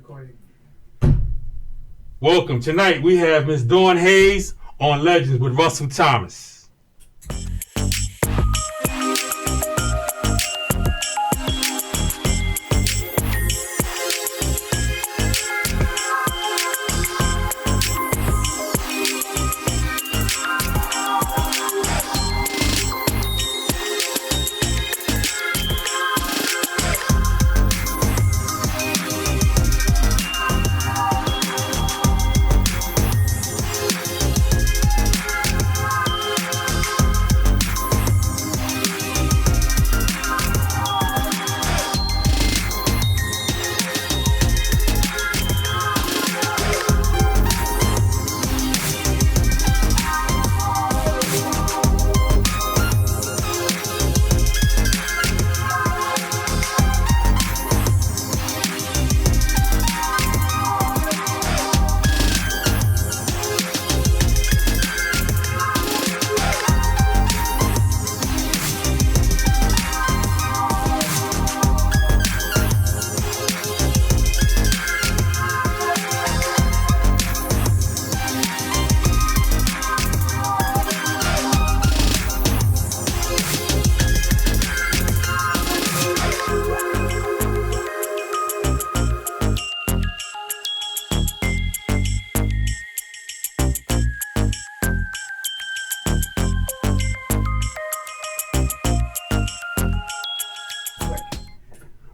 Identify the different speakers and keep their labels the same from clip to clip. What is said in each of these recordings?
Speaker 1: Recording.
Speaker 2: Welcome. Tonight we have Miss Dawn Haynes on Legends with Russell Thomas.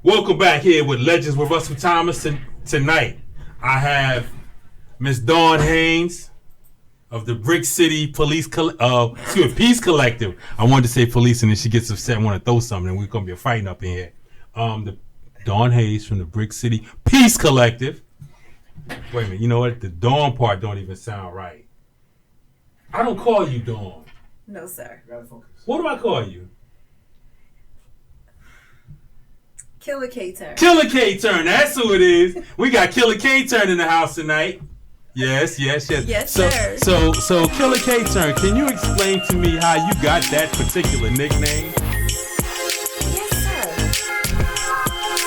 Speaker 2: Welcome back here with Legends with Russell Thomas. And tonight I have Miss Dawn Haynes of the Brick City Peace Collective. I wanted to say police and then she gets upset and want to throw something and we're going to be fighting up in here. The Dawn Haynes from the Brick City Peace Collective. Wait a minute, you know what? The Dawn part don't even sound right. I don't call you Dawn.
Speaker 3: No, sir.
Speaker 1: You gotta focus.
Speaker 2: What do I call you?
Speaker 3: Killer K-Turn.
Speaker 2: Killer K-Turn, that's who it is. We got Killer K-Turn in the house tonight. Yes.
Speaker 3: Yes,
Speaker 2: so,
Speaker 3: sir.
Speaker 2: So Killer K-Turn, can you explain to me how you got that particular nickname?
Speaker 3: Yes, sir.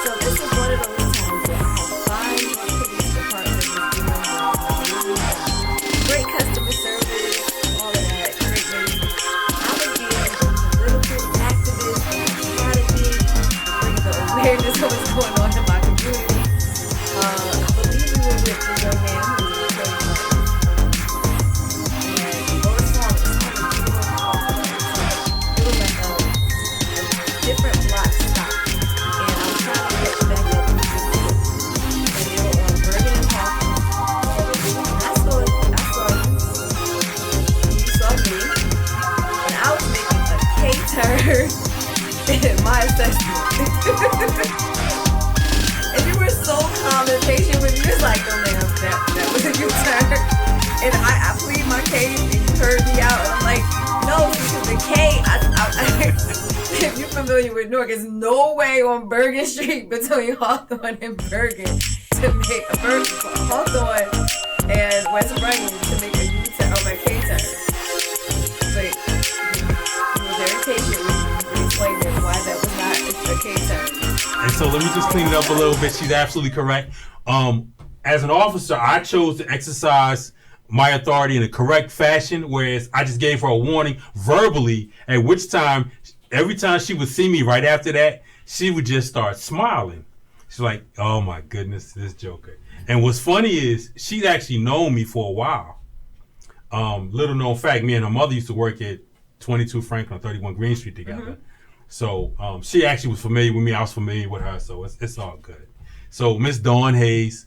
Speaker 3: So this is one of those times where I have find my police department is doing great customer service, all of that, great news. I was being a little bit activist and I try to be to bring the awareness of what's going on in my community. I believe we were with the young man who was a and he wrote a song. The song was beautiful. It was like a different block stop. And I was trying to catch back up with the group. And they were on Bergen and Hawthorne. And I saw you. You saw me. And I was making a K-turn in my assessment. And you were so calm and patient with me. You was like, no ma'am, that was a U-turn. And I plead my case and you heard me out. And I'm like, no, because the K, if you're familiar with Newark, there's no way on Bergen Street between Hawthorne and Bergen to make Hawthorne and West Bergen to make a U-turn or a K-turn. But you were very patient with me and explained why that was not a K-turn.
Speaker 2: And so let me just clean it up a little bit. She's absolutely correct. As an officer, I chose to exercise my authority in a correct fashion, whereas I just gave her a warning verbally, at which time, every time she would see me right after that, she would just start smiling. She's like, oh my goodness, this joker. And what's funny is she'd actually known me for a while. Little known fact, me and her mother used to work at 22 Franklin, 31 Green Street together. Mm-hmm. So she actually was familiar with me. I was familiar with her, so it's all good. So Miss Dawn Haynes,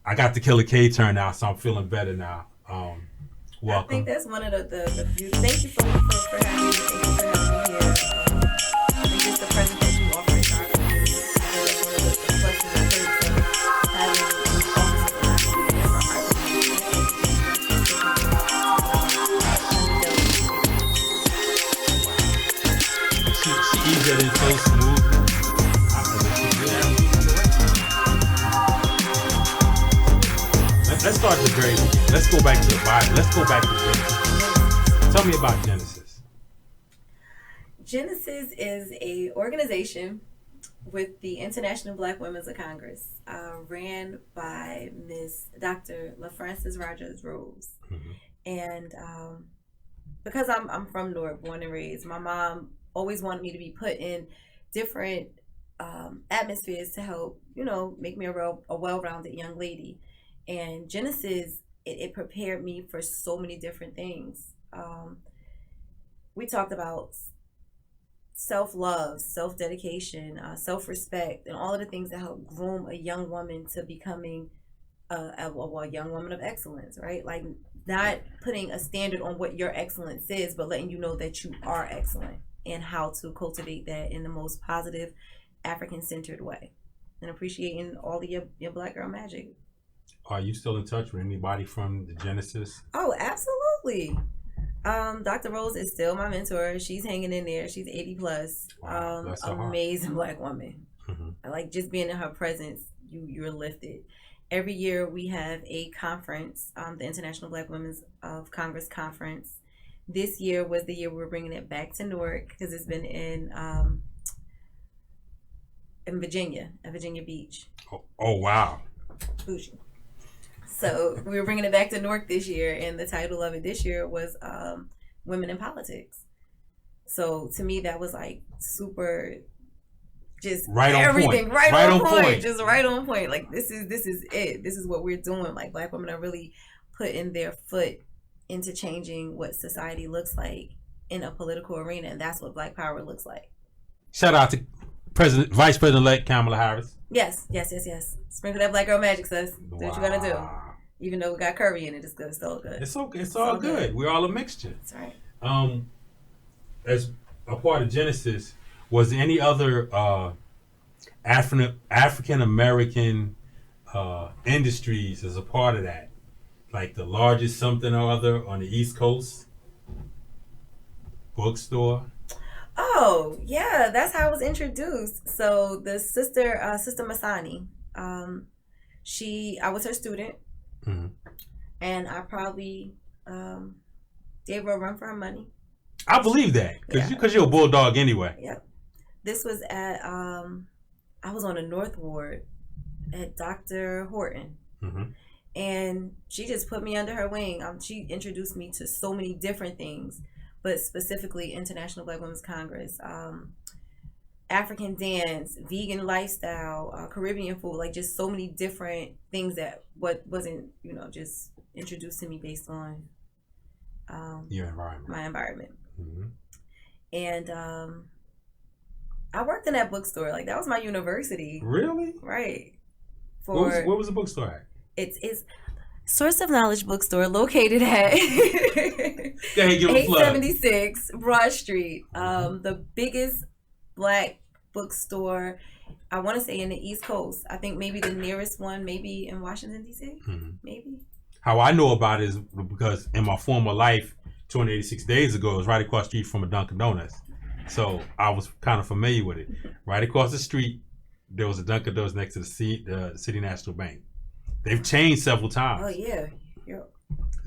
Speaker 2: I got the Killer K-turn now, so I'm feeling better now. Welcome.
Speaker 3: I think that's one of the beauty. Thank you for having me. Thank you for having me here. And just the presentation you offer in our community. I think that's one of the blessings and perks of having officers in our community. That's our community.
Speaker 2: She eased that in so smooth. Let's start the very beginning. Let's go back to the Bible. Let's go back to Genesis. Tell me about Genesis.
Speaker 3: Genesis is a organization with the International Black Women's of Congress, ran by Miss Dr. LaFrancis Rogers Rose.
Speaker 2: Mm-hmm.
Speaker 3: And because I'm from Newark, born and raised, my mom always wanted me to be put in different atmospheres to help, make me a well-rounded young lady. And Genesis, it prepared me for so many different things. We talked about self-love, self-dedication, self-respect, and all of the things that help groom a young woman to becoming a young woman of excellence, right? Like, not putting a standard on what your excellence is, but letting you know that you are excellent and how to cultivate that in the most positive, African-centered way, and appreciating all of your Black girl magic.
Speaker 2: Are you still in touch with anybody from the Genesis?
Speaker 3: Oh, absolutely. Dr. Rose is still my mentor. She's hanging in there. She's 80 plus.
Speaker 2: Wow,
Speaker 3: amazing Black woman.
Speaker 2: Mm-hmm.
Speaker 3: I like just being in her presence. You're lifted. Every year we have a conference, the International Black Women's of Congress Conference. This year was the year we were bringing it back to Newark because it's been in Virginia, at Virginia Beach.
Speaker 2: Oh wow.
Speaker 3: Bougie. So we were bringing it back to Newark this year, and the title of it this year was Women in Politics. So to me, that was like super, just
Speaker 2: right on
Speaker 3: everything,
Speaker 2: point.
Speaker 3: right on point, just right on point. Like this is it. This is what we're doing. Like Black women are really putting their foot into changing what society looks like in a political arena, and that's what Black power looks like.
Speaker 2: Shout out to Vice President-elect Kamala Harris.
Speaker 3: Yes. Sprinkle that Black girl magic, sis. Do what you gotta do. Even though we got curry in it, it's good. It's all good.
Speaker 2: It's okay. It's all good. We're all a mixture.
Speaker 3: That's right.
Speaker 2: As a part of Genesis, was there any other African American industries as a part of that? Like the largest something or other on the East Coast? Bookstore?
Speaker 3: Oh, yeah. That's how I was introduced. So the Sister Masani, I was her student.
Speaker 2: Mm-hmm.
Speaker 3: And I probably gave her a run for her money.
Speaker 2: I believe that because you're a bulldog anyway.
Speaker 3: Yep. This was at I was on the North Ward at Dr. Horton,
Speaker 2: mm-hmm.
Speaker 3: and she just put me under her wing. She introduced me to so many different things, but specifically International Black Women's Congress, African dance, vegan lifestyle, Caribbean food, like just so many different things that wasn't just introduced to me based on
Speaker 2: your environment,
Speaker 3: my environment.
Speaker 2: Mm-hmm.
Speaker 3: And I worked in that bookstore. Like that was my university.
Speaker 2: Really?
Speaker 3: Right.
Speaker 2: Where was the bookstore at?
Speaker 3: It's Source of Knowledge Bookstore, located at 876 Broad Street. The biggest Black bookstore, I want to say, in the East Coast. I think maybe the nearest one, maybe in Washington, D.C.
Speaker 2: Mm-hmm.
Speaker 3: Maybe.
Speaker 2: How I know about it is because in my former life, 286 days ago, it was right across the street from a Dunkin' Donuts. So I was kind of familiar with it. Right across the street, there was a Dunkin' Donuts next to the City National Bank. They've changed several times.
Speaker 3: Oh, yeah.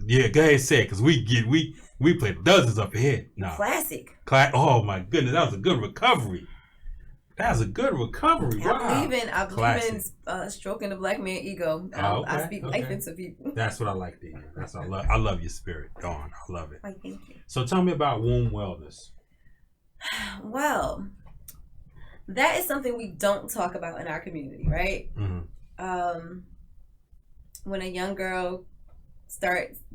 Speaker 2: Yeah, go ahead and say it, because we played dozens up ahead.
Speaker 3: Classic.
Speaker 2: Oh, my goodness. That was a good recovery. Wow.
Speaker 3: I believe in stroking the Black man ego. I speak life into people.
Speaker 2: That's what I like to hear. That's what I love your spirit, Dawn. I love it.
Speaker 3: Thank you.
Speaker 2: So tell me about womb wellness.
Speaker 3: Well, that is something we don't talk about in our community, right?
Speaker 2: Mm-hmm.
Speaker 3: When a young girl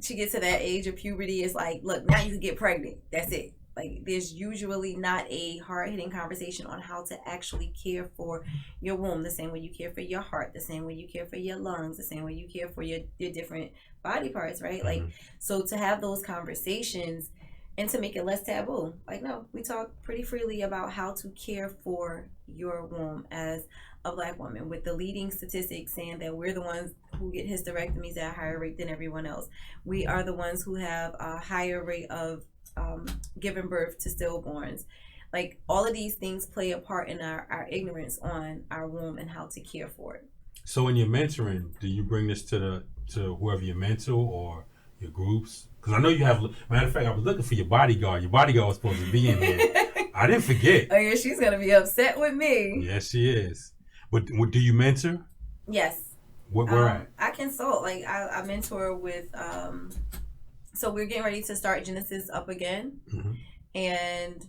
Speaker 3: she gets to that age of puberty, it's like, look, now you can get pregnant. That's it. Like, there's usually not a hard-hitting conversation on how to actually care for your womb, the same way you care for your heart, the same way you care for your lungs, the same way you care for your different body parts, right?
Speaker 2: Mm-hmm.
Speaker 3: Like, so to have those conversations and to make it less taboo. Like, no, we talk pretty freely about how to care for your womb as a Black woman, with the leading statistics saying that we're the ones who get hysterectomies at a higher rate than everyone else. We are the ones who have a higher rate of giving birth to stillborns. Like, all of these things play a part in our ignorance on our womb and how to care for it.
Speaker 2: So in your mentoring, do you bring this to whoever you mentor or your groups? Because I know you have, matter of fact, I was looking for your bodyguard. Your bodyguard was supposed to be in here. I didn't forget.
Speaker 3: Oh yeah, she's gonna be upset with me.
Speaker 2: Yes, she is. But do you mentor?
Speaker 3: Yes.
Speaker 2: Where at?
Speaker 3: I consult. Like I mentor with. So we're getting ready to start Genesis up again, and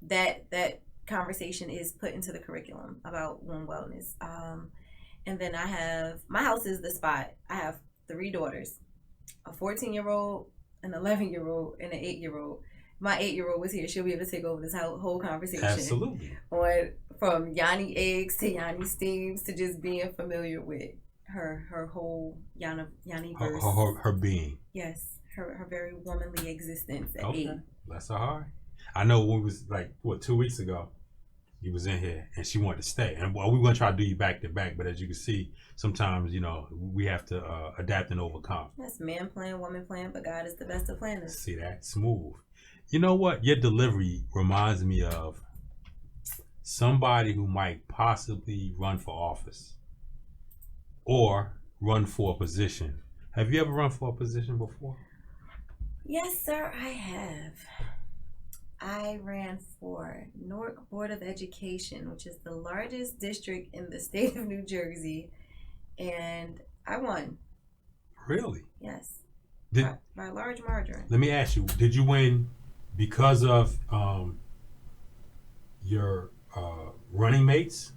Speaker 3: that conversation is put into the curriculum about womb wellness. And then I have my house is the spot. I have 3 daughters, a 14-year-old, an 11-year-old, and an 8-year-old. My 8-year-old was here. She'll be able to take over this whole conversation.
Speaker 2: Absolutely.
Speaker 3: From Yanni eggs to Yanni steams to just being familiar with her whole Yanni verse.
Speaker 2: Her being.
Speaker 3: Yes, her very womanly existence at 8.
Speaker 2: Bless her heart. I know when it was 2 weeks ago, you was in here and she wanted to stay. And we were going to try to do you back to back, but as you can see, sometimes, we have to adapt and overcome.
Speaker 3: That's man plan, woman plan, but God is the best of planners.
Speaker 2: See that? Smooth. You know what? Your delivery reminds me of somebody who might possibly run for office or run for a position. Have you ever run for a position before?
Speaker 3: Yes, sir, I have. I ran for Newark Board of Education, which is the largest district in the state of New Jersey, and I won.
Speaker 2: Really?
Speaker 3: Yes. By a large margin.
Speaker 2: Let me ask you, did you win because of your running mates,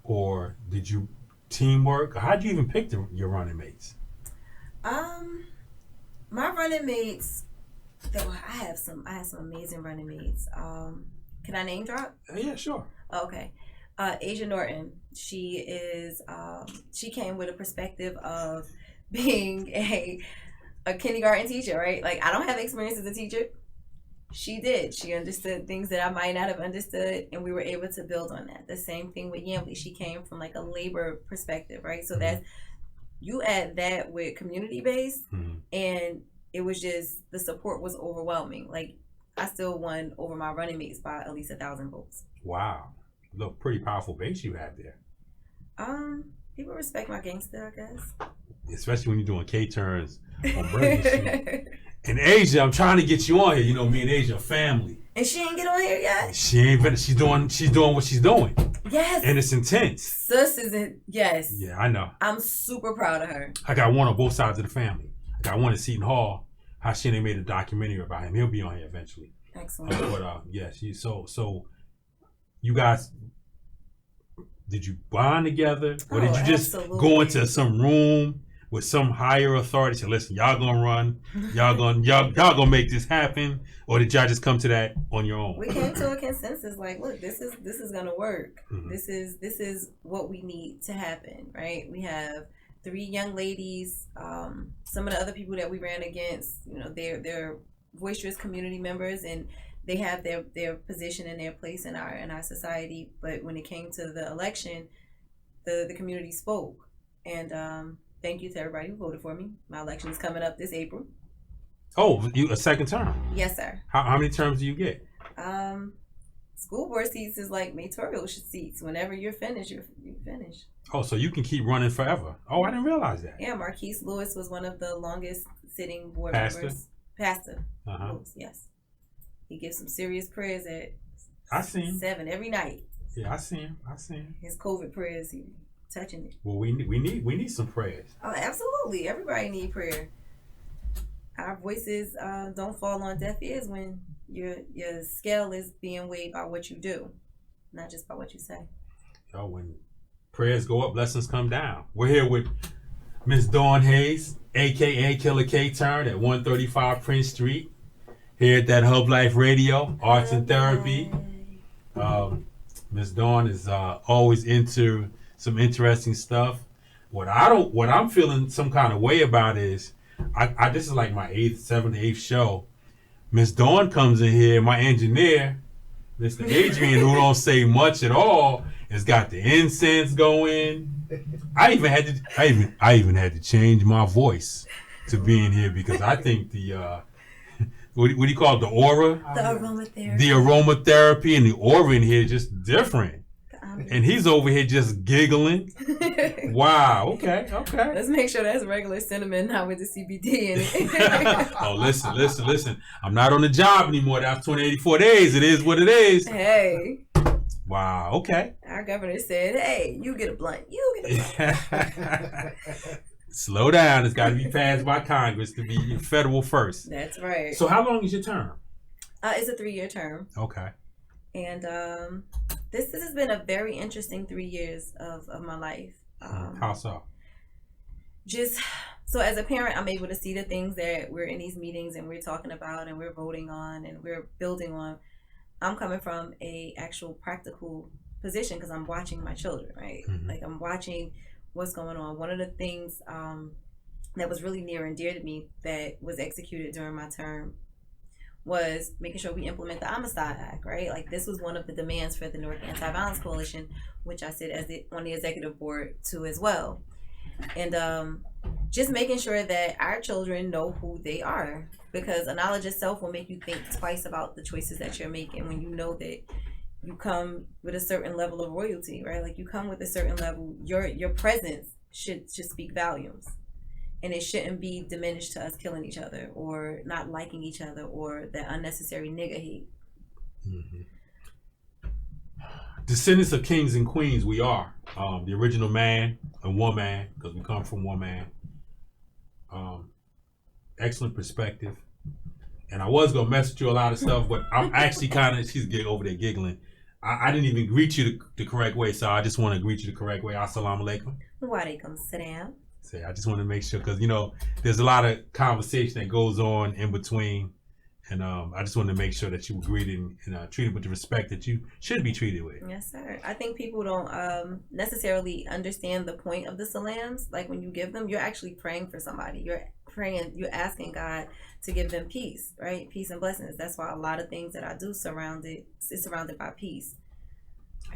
Speaker 2: or did you teamwork? How did you even pick your running mates?
Speaker 3: My running mates, I have some amazing running mates. Can I name drop?
Speaker 2: Yeah, sure.
Speaker 3: Okay. Asia Norton, she came with a perspective of being a kindergarten teacher, right? Like, I don't have experience as a teacher. She did. She understood things that I might not have understood, and we were able to build on that. The same thing with Yambly. She came from like a labor perspective, right? So that's, you add that with community based, and it was just, the support was overwhelming. Like, I still won over my running mates by at least 1,000 votes.
Speaker 2: Wow. Look, pretty powerful base you have there.
Speaker 3: People respect my gangster, I guess. Especially
Speaker 2: when you're doing K-turns on Burger Street. And Asia, I'm trying to get you on here. Me and Asia are family.
Speaker 3: And she ain't get on here yet?
Speaker 2: She ain't been, she's doing what she's doing.
Speaker 3: Yes.
Speaker 2: And it's intense.
Speaker 3: Sis isn't, yes.
Speaker 2: Yeah, I know.
Speaker 3: I'm super proud of her.
Speaker 2: I got one on both sides of the family. I got one at Seton Hall. How she made a documentary about him. He'll be on here eventually.
Speaker 3: Excellent.
Speaker 2: Yeah, she's so you guys, did you bond together? Or did you just go into some room with some higher authority, say, listen, y'all gonna run, y'all gonna make this happen, or did y'all just come to that on your own?
Speaker 3: We came to a consensus, like, look, this is gonna work. This is what we need to happen, right? We have 3 young ladies. Some of the other people that we ran against, they're boisterous community members, and they have their position and their place in our society. But when it came to the election, the community spoke, and thank you to everybody who voted for me. My election is coming up this April.
Speaker 2: Oh, you a second term?
Speaker 3: Yes, sir.
Speaker 2: How many terms do you get?
Speaker 3: School board seats is like mayoral seats. Whenever you're finished, you finish.
Speaker 2: Oh, so you can keep running forever. Oh, I didn't realize that.
Speaker 3: Yeah, Marquise Lewis was one of the longest sitting board members. Pastor. Lewis, yes. He gives some serious prayers at 7 every night.
Speaker 2: Yeah, I see him.
Speaker 3: His COVID prayers, he touching it.
Speaker 2: Well, we need some prayers.
Speaker 3: Oh, absolutely. Everybody need prayer. Our voices don't fall on deaf ears when your scale is being weighed by what you do, not just by what you say.
Speaker 2: When prayers go up, blessings come down. We're here with Miss Dawn Haynes, a.k.a. Killer K-Turn at 135 Prince Street, here at that Hub Life Radio, Arts and Therapy. Miss Dawn is always into some interesting stuff. What I'm feeling some kind of way about is, I this is like my 7th, 8th show. Miss Dawn comes in here, my engineer, Mr. Adrian, who don't say much at all, has got the incense going. I even had to change my voice to be in here because I think the what do you call it? The aura?
Speaker 3: The aromatherapy.
Speaker 2: The aromatherapy and the aura in here is just different. And he's over here just giggling, Wow. Okay. Okay.
Speaker 3: Let's make sure that's regular cinnamon, not with the CBD in it.
Speaker 2: Oh, listen. I'm not on the job anymore. That's 284 days. It is what it is.
Speaker 3: Hey.
Speaker 2: Wow. Okay.
Speaker 3: Our governor said, hey, you get a blunt. You get a blunt.
Speaker 2: Slow down. It's got to be passed by Congress to be federal first.
Speaker 3: That's right.
Speaker 2: So how long is your term?
Speaker 3: It's a 3-year term.
Speaker 2: Okay.
Speaker 3: And this has been a very interesting 3 years of my life.
Speaker 2: How so?
Speaker 3: Just so as a parent, I'm able to see the things that we're in these meetings and we're talking about and we're voting on and we're building on. I'm coming from a actual practical position because I'm watching my children, right?
Speaker 2: Mm-hmm.
Speaker 3: Like I'm watching what's going on. One of the things that was really near and dear to me that was executed during my term was making sure we implement the Homicide Act, right? Like this was one of the demands for the Newark Anti-Violence Coalition, which I sit on the executive board too as well. And just making sure that our children know who they are, because a knowledge itself will make you think twice about the choices that you're making when you know that you come with a certain level of royalty, right? Like you come with a certain level, your presence should speak volumes. And it shouldn't be diminished to us killing each other or not liking each other or that unnecessary nigga hate.
Speaker 2: Mm-hmm. Descendants of kings and queens, we are. The original man and woman, because we come from one man. Excellent perspective. And I was going to mess with you a lot of stuff, but I'm actually she's over there giggling. I didn't even greet you the correct way, so I just want to greet you the correct way. Assalamu alaikum.
Speaker 3: Wa alaikum salam.
Speaker 2: I just want to make sure, because, there's a lot of conversation that goes on in between. And I just want to make sure that you were greeted and treated with the respect that you should be treated with.
Speaker 3: Yes, sir. I think people don't necessarily understand the point of the salams. Like when you give them, you're actually praying for somebody. You're praying, you're asking God to give them peace, right? Peace and blessings. That's why a lot of things that I do is surrounded by peace.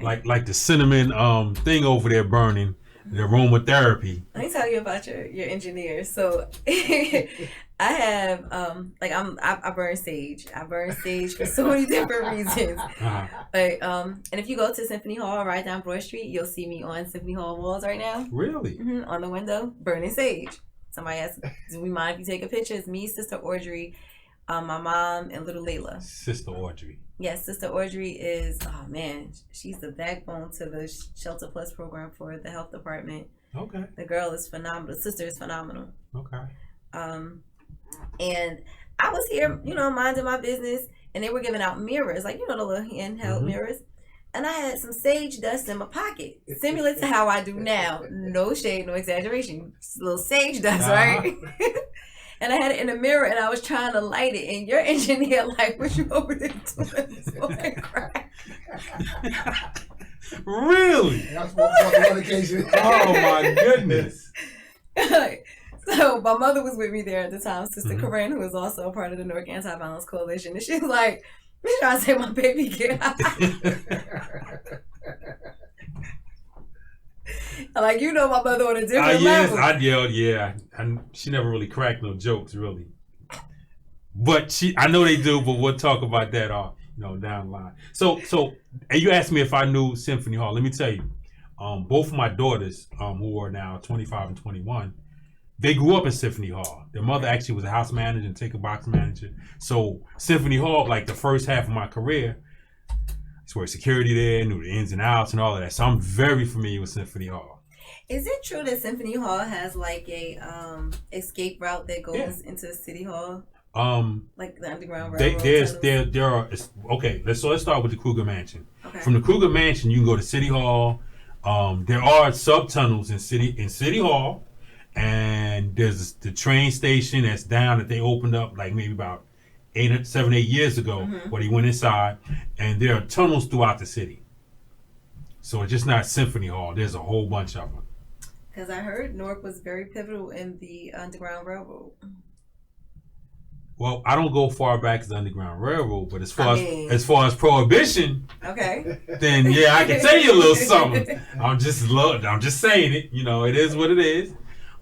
Speaker 3: Right?
Speaker 2: Like the cinnamon thing over there burning. The aromatherapy.
Speaker 3: Let me tell you about your engineer. So I have I burn sage. I burn sage for so many different reasons.
Speaker 2: Uh-huh.
Speaker 3: But and if you go to Symphony Hall right down Broad Street, you'll see me on Symphony Hall walls right now.
Speaker 2: Really?
Speaker 3: Mm-hmm, on the window, burning sage. Somebody asked, do we mind if you take a picture? It's me, Sister Audrey, my mom, and little Layla.
Speaker 2: Sister Audrey.
Speaker 3: Yes, Sister Audrey is, she's the backbone to the Shelter Plus program for the health department.
Speaker 2: Okay.
Speaker 3: The girl is phenomenal. The sister is phenomenal.
Speaker 2: Okay.
Speaker 3: And I was here, minding my business, and they were giving out mirrors, like, the little handheld mirrors. And I had some sage dust in my pocket, similar to how I do now. No shade, no exaggeration. Just a little sage dust, right? And I had it in the mirror, and I was trying to light it. And your engineer, like, what you over there doing? Smoking crack.
Speaker 2: Really?
Speaker 1: That's one occasion.
Speaker 2: Oh my goodness.
Speaker 3: So my mother was with me there at the time, Sister Corinne, who was also a part of the Newark Anti-Violence Coalition, and she was like, "You trying to say my baby get high?" Like, my mother on a different level.
Speaker 2: I yelled, yeah. And she never really cracked no jokes, really. But I know they do, but we'll talk about that down the line. So and you asked me if I knew Symphony Hall. Let me tell you, both of my daughters, who are now 25 and 21, they grew up in Symphony Hall. Their mother actually was a house manager and take a box manager. So Symphony Hall, like the first half of my career, I worked security there, knew the ins and outs and all of that. So I'm very familiar with Symphony Hall.
Speaker 3: Is it true that Symphony Hall has like a escape route that goes into City Hall? Like the Underground Railroad?
Speaker 2: There are. Okay, let's start with the Kruger Mansion.
Speaker 3: Okay.
Speaker 2: From the Kruger Mansion, you can go to City Hall. There are subtunnels in City Hall, and there's the train station that's down that they opened up like maybe about 8 years ago, where they went inside, and there are tunnels throughout the city. So it's just not Symphony Hall. There's a whole bunch of them.
Speaker 3: Because I heard Newark was very pivotal in the Underground Railroad.
Speaker 2: Well, I don't go far back as the Underground Railroad, but as far as Prohibition,
Speaker 3: okay,
Speaker 2: then yeah, I can tell you a little something. I'm just saying it. It is what it is.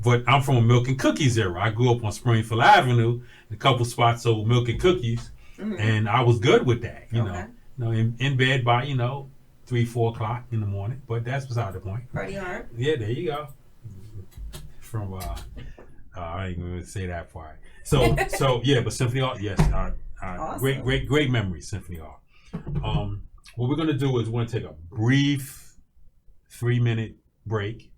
Speaker 2: But I'm from a milk and cookies era. I grew up on Springfield Avenue. A couple spots sold milk and cookies, and I was good with that. In bed by 3-4 o'clock in the morning. But that's beside the point.
Speaker 3: Party hard.
Speaker 2: Yeah, there you go. from I ain't gonna say that part. So yeah, but Symphony Hall, yes,
Speaker 3: Awesome.
Speaker 2: great memories, Symphony Hall. What we're gonna do is we're gonna take a brief 3-minute break.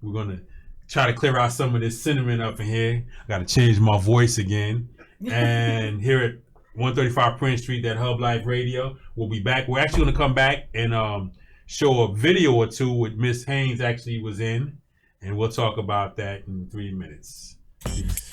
Speaker 2: We're gonna try to clear out some of this cinnamon up in here. I gotta change my voice again. And here at 135 Prince Street, that Hub Life Radio, we'll be back. We're actually gonna come back and show a video or two with Miss Haynes actually was in, and we'll talk about that in 3 minutes. Peace.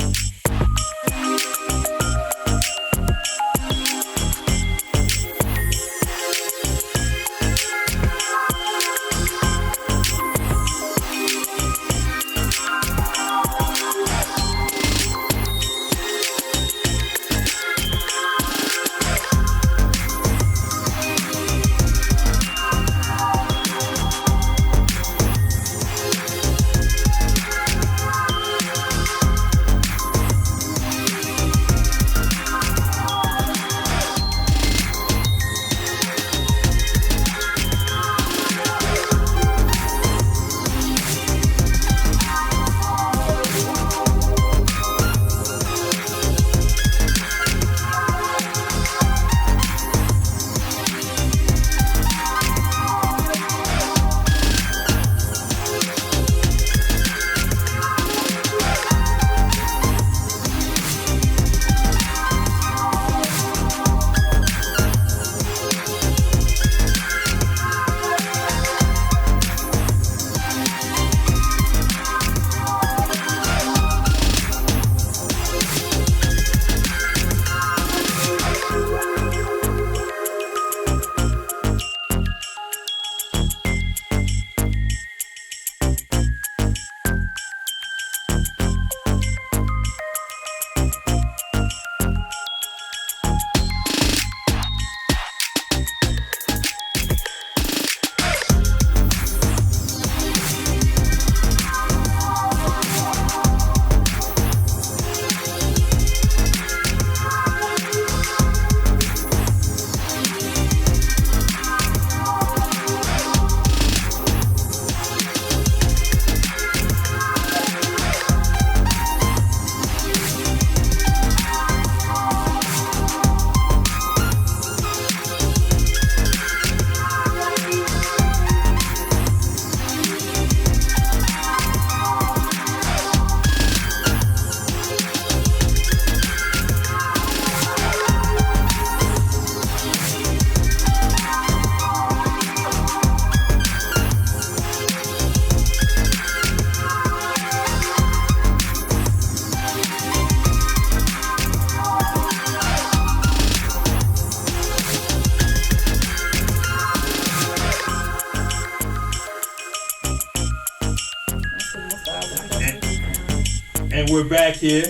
Speaker 2: And we're back here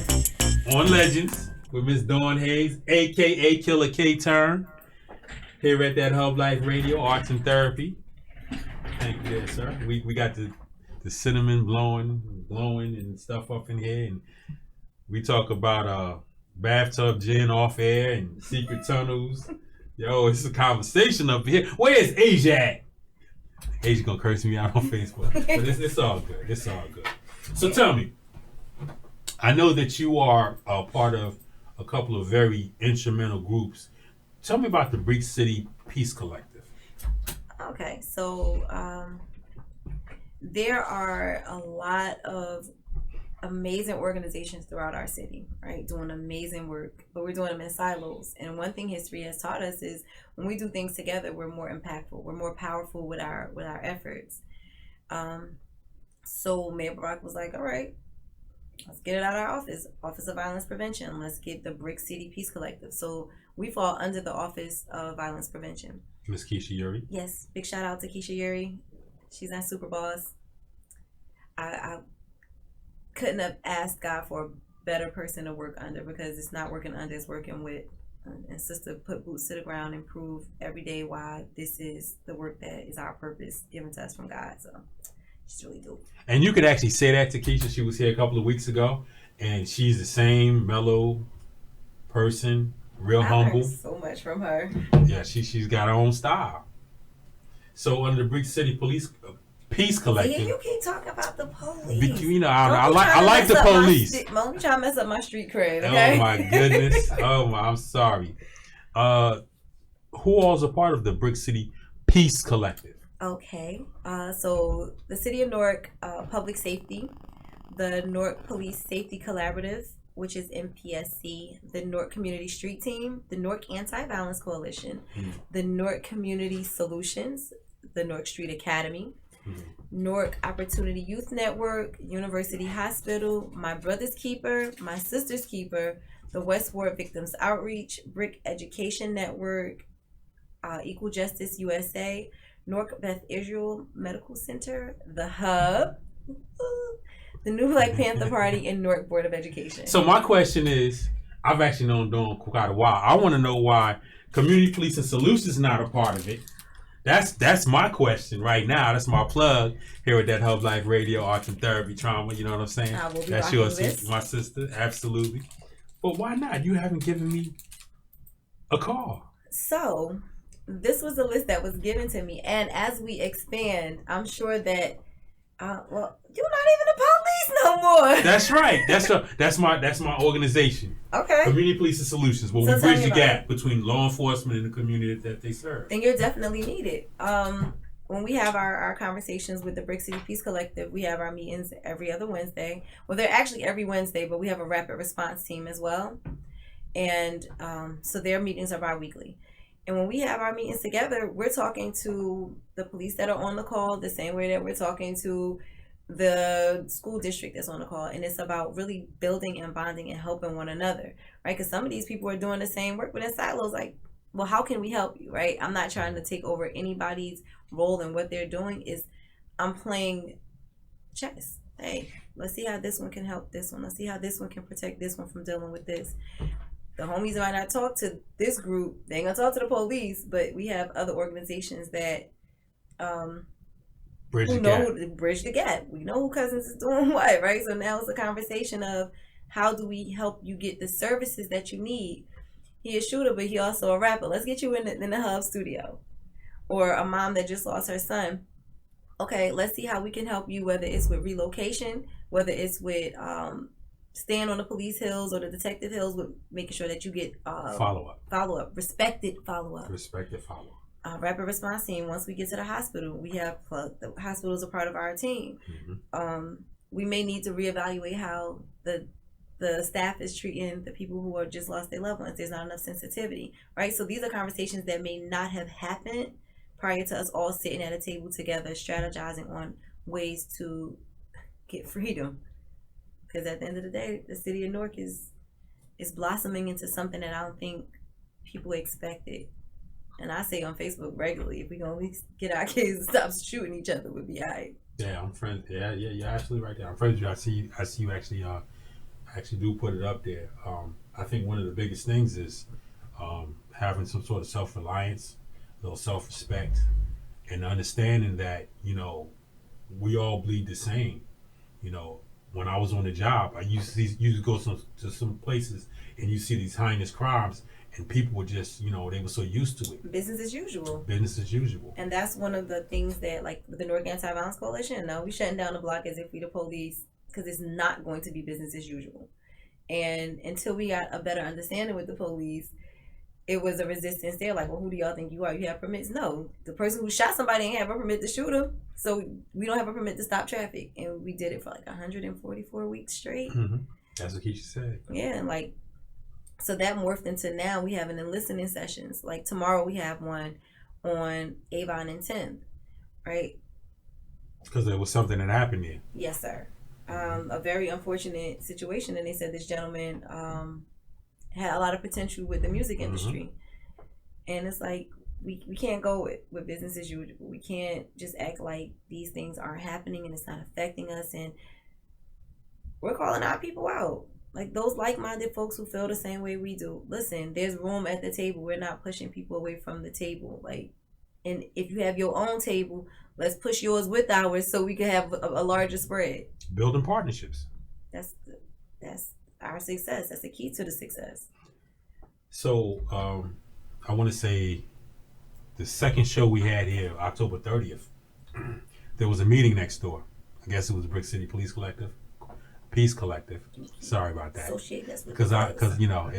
Speaker 2: on Legends with Miss Dawn Haynes, aka Killer K Turn, here at that Hub Life Radio, Arts and Therapy. Thank you there, sir. We got the cinnamon blowing and stuff up in here, and we talk about bathtub gin off air and secret tunnels. Yo, it's a conversation up here. Where's Asia at? Asia gonna curse me out on Facebook, but it's all good. It's all good. So tell me, I know that you are a part of a couple of very instrumental groups. Tell me about the Brick City Peace Collective.
Speaker 3: Okay, so there are a lot of amazing organizations throughout our city, right? Doing amazing work, but we're doing them in silos. And one thing history has taught us is when we do things together, we're more impactful. We're more powerful with our efforts. So Mayor Barack was like, all right, let's get it out of our Office of Violence Prevention. Let's get the Brick City Peace Collective. So we fall under the Office of Violence Prevention.
Speaker 2: Miss Keisha Yuri?
Speaker 3: Yes, big shout out to Keisha Yuri. She's our super boss. I couldn't have asked God for a better person to work under, because it's not working under, it's working with. And sister put boots to the ground and prove every day why this is the work that is our purpose given to us from God. So she's really dope.
Speaker 2: And you could actually say that to Keisha. She was here a couple of weeks ago, and she's the same mellow person, real humble.
Speaker 3: So much from her.
Speaker 2: Yeah, she's got her own style. So under the Brick City Peace
Speaker 3: See,
Speaker 2: Collective.
Speaker 3: you keep talking about the police.
Speaker 2: You know, I like the police.
Speaker 3: Don't be trying to mess up my street cred, okay?
Speaker 2: Oh my goodness. I'm sorry. Who all is a part of the Brick City Peace Collective?
Speaker 3: Okay. So the City of Newark Public Safety, the Newark Police Safety Collaborative, which is NPSC, the Newark Community Street Team, the Newark Anti-Violence Coalition, the Newark Community Solutions, the Newark Street Academy, Newark Opportunity Youth Network, University Hospital, My Brother's Keeper, My Sister's Keeper, the West Ward Victims Outreach, Brick Education Network, Equal Justice USA, Newark Beth Israel Medical Center, The Hub, the New Black Panther Party, and Newark Board of Education.
Speaker 2: So my question is, I've actually known Dawn quite a while. I want to know why Community Policing Solutions is not a part of it. That's my question right now. That's my plug here at That Hub Life Radio, Arts and Therapy Trauma. You know what I'm saying? That's your my sister, absolutely. But why not? You haven't given me a call.
Speaker 3: So this was a list that was given to me, and as we expand, I'm sure that you're not even the police no more.
Speaker 2: That's right. That's my organization.
Speaker 3: Okay.
Speaker 2: Community Policing Solutions, where we bridge the gap between law enforcement and the community that they serve.
Speaker 3: Then you're definitely needed. When we have our conversations with the Brick City Peace Collective, we have our meetings every other Wednesday. Well, they're actually every Wednesday, but we have a rapid response team as well. And so their meetings are bi-weekly. And when we have our meetings together, we're talking to the police that are on the call the same way that we're talking to the school district that's on the call. And it's about really building and bonding and helping one another, right? Because some of these people are doing the same work, but in silos, like, well, how can we help you, right? I'm not trying to take over anybody's role in what they're doing. I'm playing chess. Hey, let's see how this one can help this one. Let's see how this one can protect this one from dealing with this. The homies might not talk to this group. They ain't gonna talk to the police, but we have other organizations that
Speaker 2: bridge the
Speaker 3: gap. We know who Cousins is doing what, right? So now it's a conversation of how do we help you get the services that you need. He a shooter, but he also a rapper. Let's get you in the Hub studio. Or a mom that just lost her son. Okay, let's see how we can help you, whether it's with relocation, whether it's with staying on the police hills or the detective hills, with making sure that you get follow-up, respected follow-up. Rapid response team. Once we get to the hospital, we have the hospital is a part of our team. We may need to reevaluate how the staff is treating the people who are just lost their loved ones. There's not enough sensitivity, right? So these are conversations that may not have happened prior to us all sitting at a table together, strategizing on ways to get freedom. Because at the end of the day, the city of Newark is blossoming into something that I don't think people expected. And I say on Facebook regularly, if we can at least get our kids to stop shooting each other, we'd be all right.
Speaker 2: Yeah, I'm friends. Yeah, you're absolutely right there. I'm friends with you. I see you actually do put it up there. I think one of the biggest things is having some sort of self-reliance, a little self-respect, and understanding that, you know, we all bleed the same. You know, when I was on the job, I used to go to some places and you see these heinous crimes, and people were just, you know, they were so used to it.
Speaker 3: Business as usual.
Speaker 2: Business as usual.
Speaker 3: And that's one of the things that, like, with the Newark Anti-Violence Coalition, no, we shutting down the block as if we the police, because it's not going to be business as usual. And until we got a better understanding with the police, it was a resistance there. Like, well, who do y'all think you are? You have permits? No. The person who shot somebody ain't have a permit to shoot him. So we don't have a permit to stop traffic. And we did it for like 144 weeks straight.
Speaker 2: That's what Keisha said.
Speaker 3: Yeah, and like, so that morphed into now we having listening sessions. Like tomorrow we have one on Avon and 10th, right?
Speaker 2: Because there was something that happened there.
Speaker 3: Yes, sir. A very unfortunate situation. And they said this gentleman had a lot of potential with the music industry. And it's like, we can't go with business as usual. We can't just act like these things aren't happening and it's not affecting us. And we're calling our people out. Like those like-minded folks who feel the same way we do. Listen, there's room at the table. We're not pushing people away from the table. Like, and if you have your own table, let's push yours with ours so we can have a larger spread.
Speaker 2: Building partnerships.
Speaker 3: That's our success. That's the key to the success.
Speaker 2: So I want to say the second show we had here, October 30th, there was a meeting next door. I guess it was Brick City Police Collective, Peace Collective. Sorry about that.
Speaker 3: Associate us with
Speaker 2: Because you know,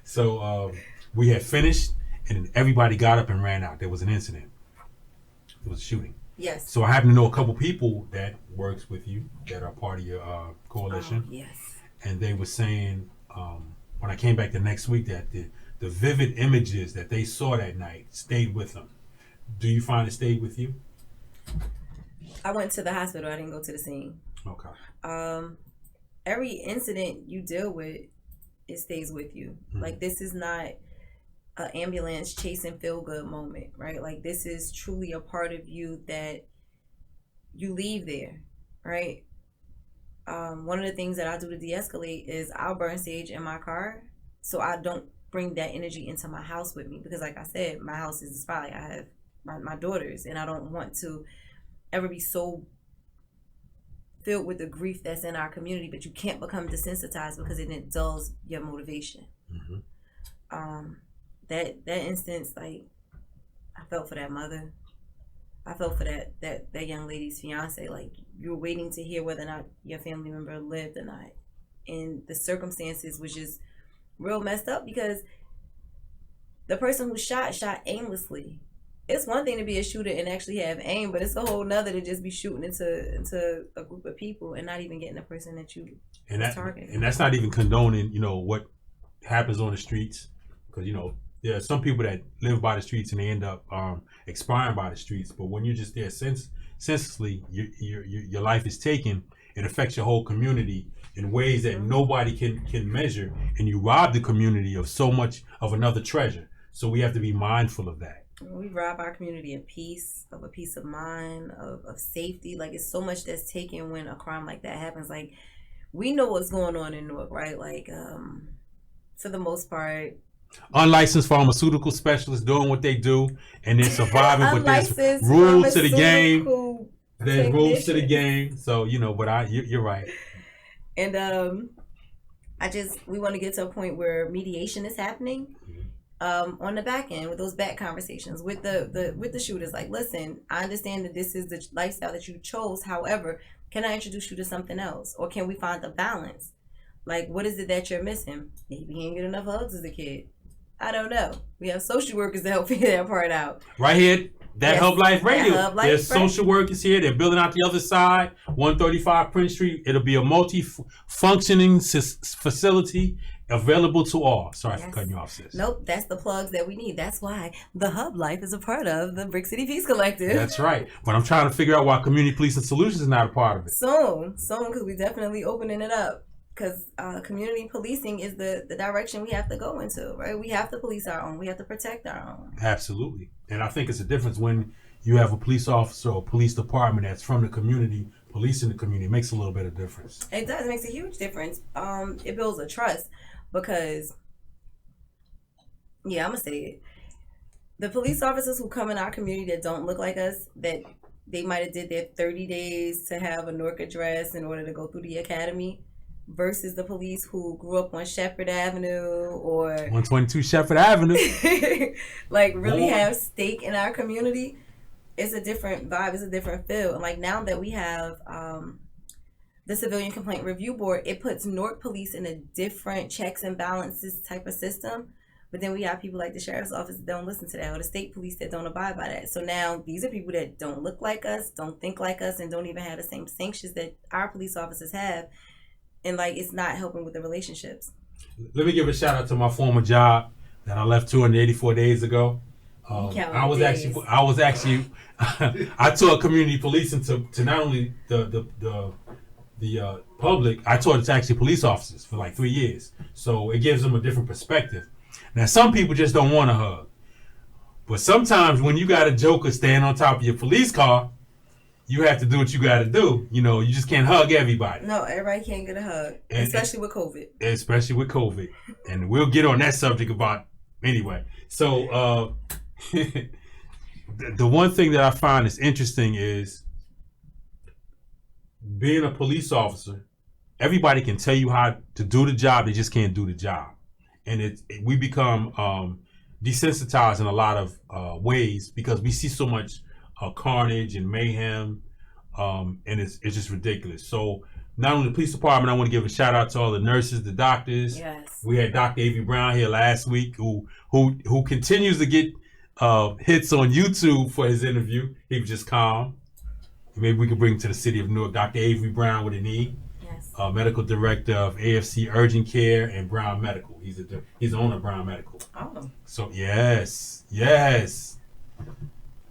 Speaker 2: so we had finished, and then everybody got up and ran out. There was an incident. It was a shooting.
Speaker 3: Yes.
Speaker 2: So I happen to know a couple people that works with you that are part of your coalition.
Speaker 3: Oh, yes.
Speaker 2: And they were saying when I came back the next week that the vivid images that they saw that night stayed with them. Do you find it stayed with you?
Speaker 3: I went to the hospital. I didn't go to the scene.
Speaker 2: Okay.
Speaker 3: Every incident you deal with, it stays with you.
Speaker 2: Mm-hmm.
Speaker 3: Like, this is not an ambulance chasing feel good moment, right? Like, this is truly a part of you that you leave there, right? One of the things that I do to de-escalate is I'll burn sage in my car so I don't bring that energy into my house with me, because like I said, my house is a spotlight. I have my daughters, and I don't want to ever be so filled with the grief that's in our community, but you can't become desensitized because it dulls your motivation.
Speaker 2: Mm-hmm.
Speaker 3: That instance, like, I felt for that mother. I felt for that young lady's fiance. Like, you're waiting to hear whether or not your family member lived or not, and the circumstances was just real messed up because the person who shot aimlessly. It's one thing to be a shooter and actually have aim, but it's a whole nother to just be shooting into a group of people and not even getting the person that you targeting.
Speaker 2: And that's not even condoning, you know, what happens on the streets, because, you know, there are some people that live by the streets and they end up expiring by the streets. But when you're just there senselessly, your life is taken. It affects your whole community in ways that nobody can measure, and you rob the community of so much of another treasure. So we have to be mindful of that.
Speaker 3: We rob our community of peace, of a peace of mind, of safety. Like, it's so much that's taken when a crime like that happens. Like, we know what's going on in Newark, right? Like, for the most part,
Speaker 2: unlicensed pharmaceutical specialists doing what they do and then surviving, but there's rules to the game. There's rules to the game. So, you know, but you're right.
Speaker 3: And we want to get to a point where mediation is happening. On the back end with those back conversations with the shooters, like, listen, I understand that this is the lifestyle that you chose. However, can I introduce you to something else, or can we find the balance? Like, what is it that you're missing? Maybe you didn't get enough hugs as a kid. I don't know. We have social workers to help figure that part out.
Speaker 2: Right here, that Hub Life Radio. There's
Speaker 3: Radio.
Speaker 2: social workers here. They're building out the other side, 135 Prince Street. It'll be a multi-functioning facility available to all. Sorry for cutting you off, sis.
Speaker 3: Nope, that's the plugs that we need. That's why the Hub Life is a part of the Brick City Peace Collective.
Speaker 2: That's right. But I'm trying to figure out why Community Policing Solutions is not a part of it.
Speaker 3: Soon, because we're definitely opening it up. Because community policing is the direction we have to go into, right? We have to police our own. We have to protect our own.
Speaker 2: Absolutely. And I think it's a difference when you have a police officer or police department that's from the community, policing the community. It makes a little bit of difference.
Speaker 3: It does. It makes a huge difference. It builds a trust because, I'm going to say it. The police officers who come in our community that don't look like us, that they might have did their 30 days to have a Newark address in order to go through the academy, versus the police who grew up on Shepherd Avenue or
Speaker 2: 122 Shepherd Avenue,
Speaker 3: like really have stake in our community. It's a different vibe. It's a different feel. And like, now that we have the Civilian Complaint Review Board, it puts Newark Police in a different checks and balances type of system. But then we have people like the Sheriff's Office that don't listen to that, or the State Police that don't abide by that. So now these are people that don't look like us, don't think like us, and don't even have the same sanctions that our police officers have. And like, it's not helping with the relationships.
Speaker 2: Let me give a shout out to my former job that I left 284 days ago. I was actually I taught community policing to not only the public. I taught it to actually police officers for like 3 years. So it gives them a different perspective. Now, some people just don't want a hug, but sometimes when you got a joker standing on top of your police car, you have to do what you got to do. You know, you just can't hug everybody.
Speaker 3: No, everybody can't get a hug, especially with COVID.
Speaker 2: Especially with COVID. And we'll get on that subject anyway. So the one thing that I find is interesting is being a police officer, everybody can tell you how to do the job. They just can't do the job. And we become desensitized in a lot of ways because we see so much carnage and mayhem, and it's just ridiculous. So not only the police department, I want to give a shout out to all the nurses, the doctors.
Speaker 3: Yes.
Speaker 2: We had Dr. Avery Brown here last week, who continues to get hits on YouTube for his interview. He was just calm. Maybe we could bring him to the city of Newark. Dr. Avery Brown with an E.
Speaker 3: Yes.
Speaker 2: Medical director of AFC Urgent Care and Brown Medical. He's the owner of Brown Medical.
Speaker 3: Oh.
Speaker 2: So yes.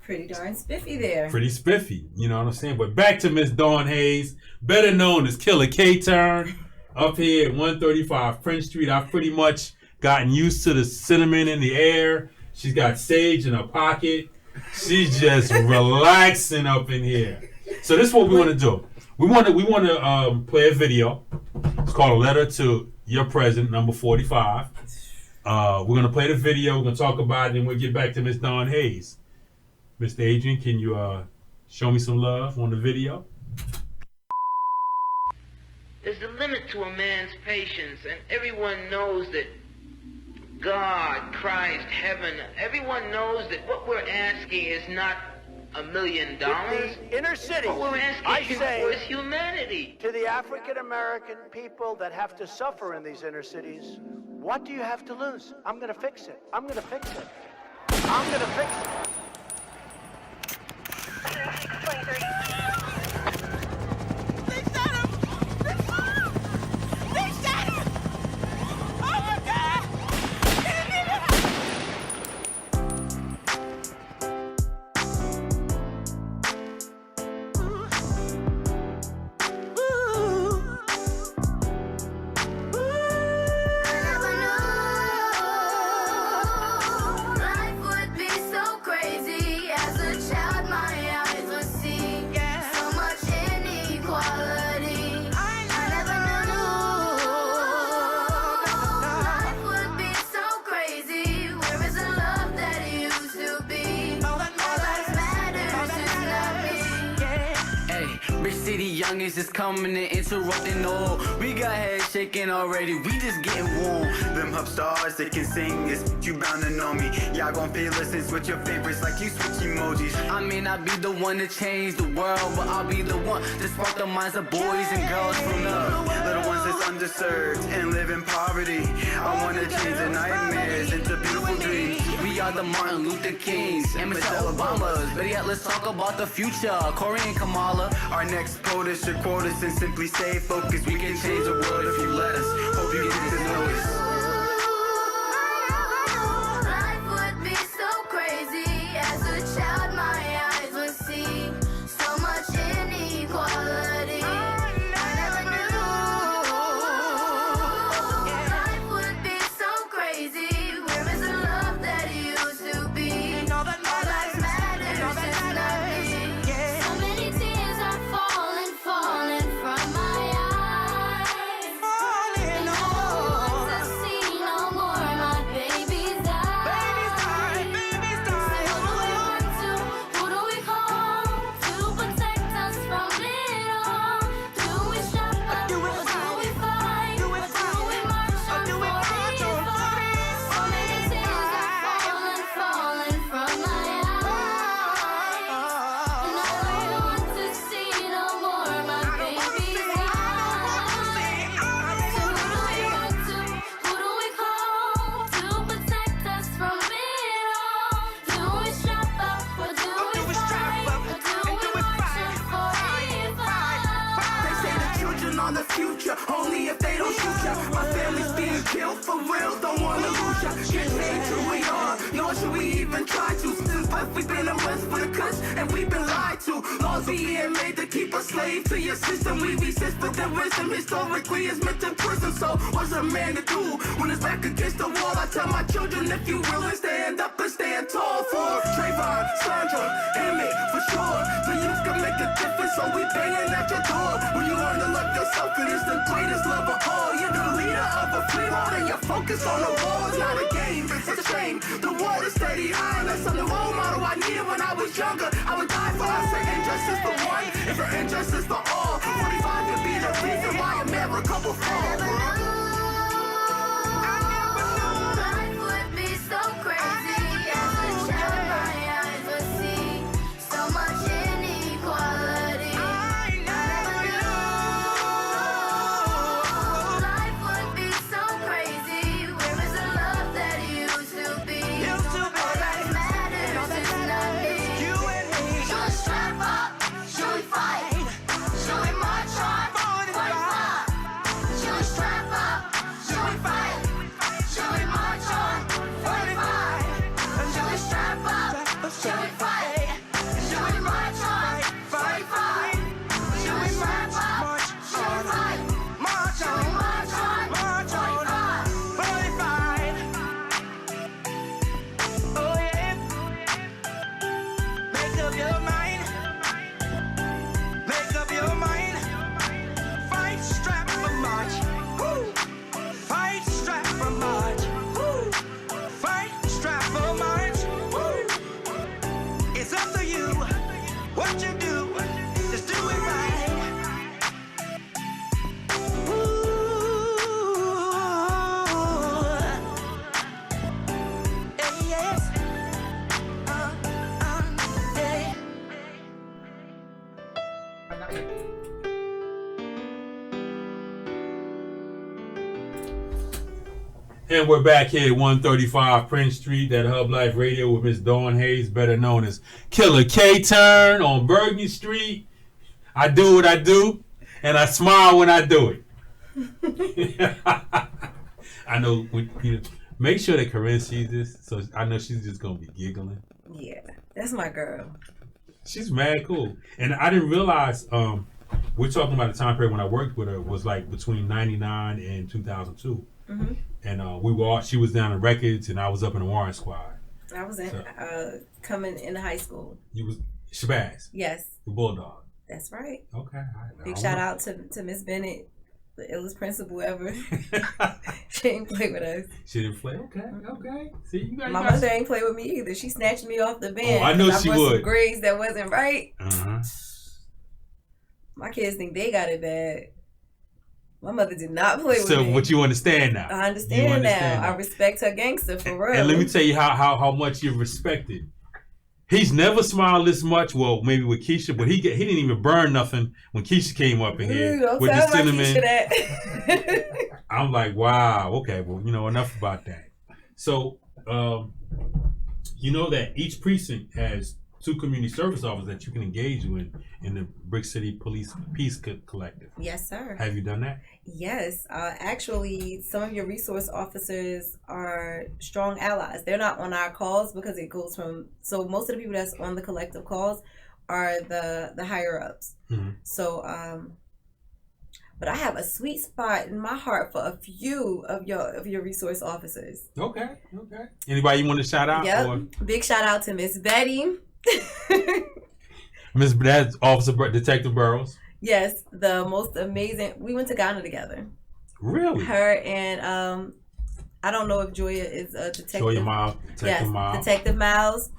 Speaker 3: Pretty darn spiffy there.
Speaker 2: Pretty spiffy, you know what I'm saying? But back to Miss Dawn Haynes, better known as Killer K-Turn, up here at 135 Prince Street. I've pretty much gotten used to the cinnamon in the air. She's got sage in her pocket. She's just relaxing up in here. So this is what we want to do. We want to play a video. It's called A Letter to Your President, number 45. We're going to play the video. We're going to talk about it, and we'll get back to Miss Dawn Haynes. Mr. Adrian, can you show me some love on the video?
Speaker 4: There's a limit to a man's patience, and everyone knows that God, Christ, heaven, everyone knows that what we're asking is not $1 million.
Speaker 5: The inner city,
Speaker 4: What we're asking for is humanity.
Speaker 5: to the African American people that have to suffer in these inner cities, what do you have to lose? I'm going to fix it. I'm going to fix it. I'm going to fix it.
Speaker 6: Youngest is coming and interrupting all. We got heads shaking already, we just getting warm.
Speaker 7: Them hub stars, they can sing this, you bound to know me. Y'all gon' feel us and switch your favorites like you switch emojis.
Speaker 6: I may not be the one to change the world, but I'll be the one to spark the minds of boys and girls from the
Speaker 7: Little ones that's underserved and live in poverty. I wanna change their nightmares into beautiful dreams.
Speaker 6: We are the Martin Luther Kings and Michelle Obamas. But yet let's talk about the future, Corey and Kamala.
Speaker 7: Our next quota should quote us and simply stay focused. We can change the world if you let us. Hope you get this notice.
Speaker 8: Life would be so crazy. As a child, my eyes would see so much inequality. I never knew. Life would be so crazy. Where is the love that used to be? All lives matter, just not me. So many tears are falling from my eyes. And I don't want to see no more my babies die. So who do we call to protect us from it all? Do we shop up or do we fight? Or do we march on 45? So many tears are falling from my eyes. And I don't want to see no more my babies die. So who do we call to protect us from it all? Do we strap up or do we fight? Or do we march on 45?
Speaker 9: They say the children are the future, only if they don't shoot ya. My family's being killed for real, don't wanna lose ya. Can't change who we are, nor should we even try to. Since birth we've been oppressed for the cuss, and we've been lied to. Laws being made to keep us slave to your system. We resist, but the wisdom historically is meant to prison. So what's a man to do when it's back against the wall? I tell my children, if you will, stand up and stand tall for Trayvon, Sandra, Emmett, for sure. The youth can make a difference, so we banging at your door. When you learn to love yourself, it is the greatest love of all. You're the leader of a free world, and your focus on the wall is not a game, it's a shame. The world is steady high, and that's the role model I needed when I was younger. I would die for us, an injustice for one, it's an injustice for all. 45 could be the reason why America will fall.
Speaker 8: Life would be so crazy. As a child, my eyes would see so much
Speaker 2: And we're back here at 135 Prince Street at Hub Life Radio with Miss Dawn Haynes, better known as Killer K-Turn on Burgundy Street. I do what I do, and I smile when I do it. I know. Make sure that Corinne sees this, so I know she's just gonna be giggling.
Speaker 3: Yeah, that's my girl.
Speaker 2: She's mad cool, and I didn't realize. We're talking about the time period when I worked with her was like between '99 and 2002. Mm-hmm. And she was down in records, and I was up in the Warren Squad.
Speaker 3: I was in coming into high school.
Speaker 2: You was Shabazz.
Speaker 3: Yes.
Speaker 2: The Bulldog.
Speaker 3: That's right.
Speaker 2: Okay.
Speaker 3: Big shout out to Miss Bennett, the illest principal ever. She ain't play with us.
Speaker 2: She didn't play. Okay. See,
Speaker 3: my mother ain't play with me either. She snatched me off the bench.
Speaker 2: Oh, I know she would.
Speaker 3: Some grades that wasn't right.
Speaker 2: Uh-huh.
Speaker 3: My kids think they got it bad. My mother did not play with me.
Speaker 2: So what you understand now?
Speaker 3: I understand now. I respect her gangster for real.
Speaker 2: And let me tell you how much you respected. He's never smiled this much. Well, maybe with Keisha, but he didn't even burn nothing when Keisha came up in here
Speaker 3: don't
Speaker 2: with
Speaker 3: tell
Speaker 2: the cinnamon.
Speaker 3: Keisha that.
Speaker 2: I'm like, wow, okay, well, enough about that. So, you know that each precinct has 2 community service officers that you can engage with in the Brick City Police Peace Collective.
Speaker 3: Yes, sir.
Speaker 2: Have you done that?
Speaker 3: Yes. Actually, some of your resource officers are strong allies. They're not on our calls because it goes from... So most of the people that's on the collective calls are the higher ups. Mm-hmm. So, but I have a sweet spot in my heart for a few of your resource officers.
Speaker 2: Okay. Anybody you want to shout out?
Speaker 3: Yep.
Speaker 2: Or?
Speaker 3: Big shout out to Miss Betty.
Speaker 2: Miss that's Officer Detective Burrows.
Speaker 3: Yes, the most amazing. We went to Ghana together.
Speaker 2: Really?
Speaker 3: Her and I don't know if Joya is a detective.
Speaker 2: Joya Miles, Detective Miles.
Speaker 3: Detective Miles.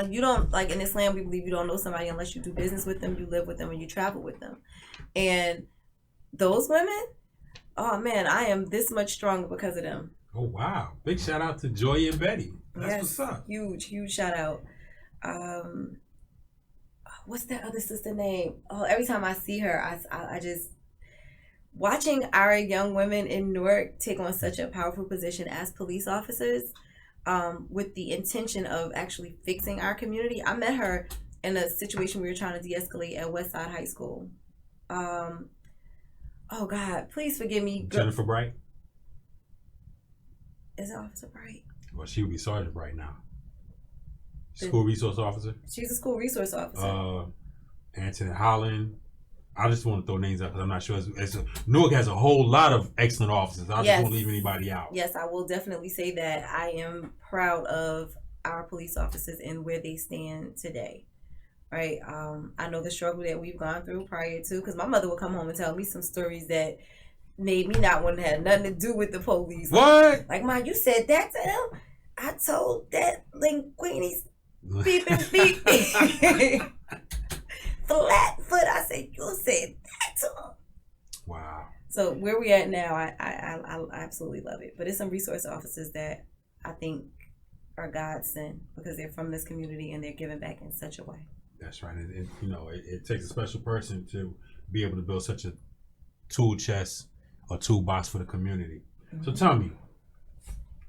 Speaker 3: You don't, like in Islam, we believe you don't know somebody unless you do business with them, you live with them, and you travel with them. And those women, oh man, I am this much stronger because of them.
Speaker 2: Oh wow! Big shout out to Joya and Betty. That's what's up.
Speaker 3: Huge shout out. What's that other sister name? Oh, every time I see her, I just watching our young women in Newark take on such a powerful position as police officers, with the intention of actually fixing our community. I met her in a situation we were trying to de-escalate at Westside High School. Oh God, please forgive me.
Speaker 2: Jennifer Bright.
Speaker 3: Is it Officer Bright?
Speaker 2: Well, she would be Sergeant Bright now. School resource officer.
Speaker 3: She's a school resource officer.
Speaker 2: Anthony Holland. I just want to throw names out because I'm not sure. Newark has a whole lot of excellent officers. I just won't leave anybody out.
Speaker 3: Yes, I will definitely say that I am proud of our police officers and where they stand today. Right. I know the struggle that we've gone through prior to, because my mother would come home and tell me some stories that made me not want to have nothing to do with the police.
Speaker 2: What?
Speaker 3: Like, Ma, you said that to them? I told that linguini's beep and beep. Flatfoot, I said, you said that to them.
Speaker 2: Wow.
Speaker 3: So where we at now, I absolutely love it. But it's some resource officers that I think are godsend because they're from this community and they're giving back in such a way.
Speaker 2: That's right. And it takes a special person to be able to build such a tool chest or toolbox for the community. Mm-hmm. So tell me,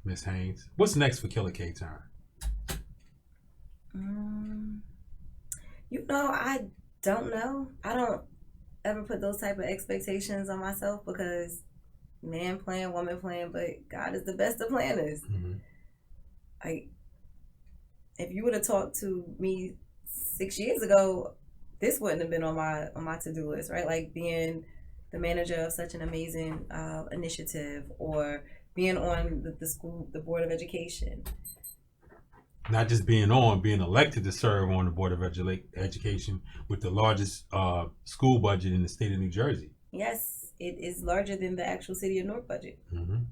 Speaker 2: Miss Haynes, what's next for Killer K-Turn?
Speaker 3: I don't know. I don't ever put those type of expectations on myself because man plan, woman plan, but God is the best of planners. Mm-hmm. Like, if you would have talked to me 6 years ago, this wouldn't have been on my to-do list, right? Like being the manager of such an amazing initiative or being on the Board of Education.
Speaker 2: Not just being elected to serve on the Board of Education with the largest school budget in the state of New Jersey.
Speaker 3: Yes, it is larger than the actual city of Newark budget.
Speaker 2: Mm-hmm.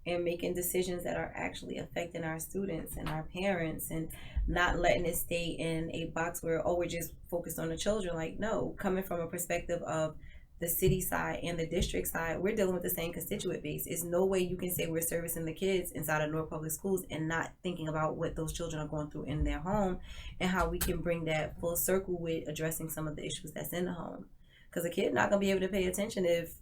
Speaker 3: And making decisions that are actually affecting our students and our parents and not letting it stay in a box where, we're just focused on the children. Like, no, coming from a perspective of the city side and the district side, we're dealing with the same constituent base. There's no way you can say we're servicing the kids inside of Newark Public Schools and not thinking about what those children are going through in their home and how we can bring that full circle with addressing some of the issues that's in the home. Because a kid not going to be able to pay attention if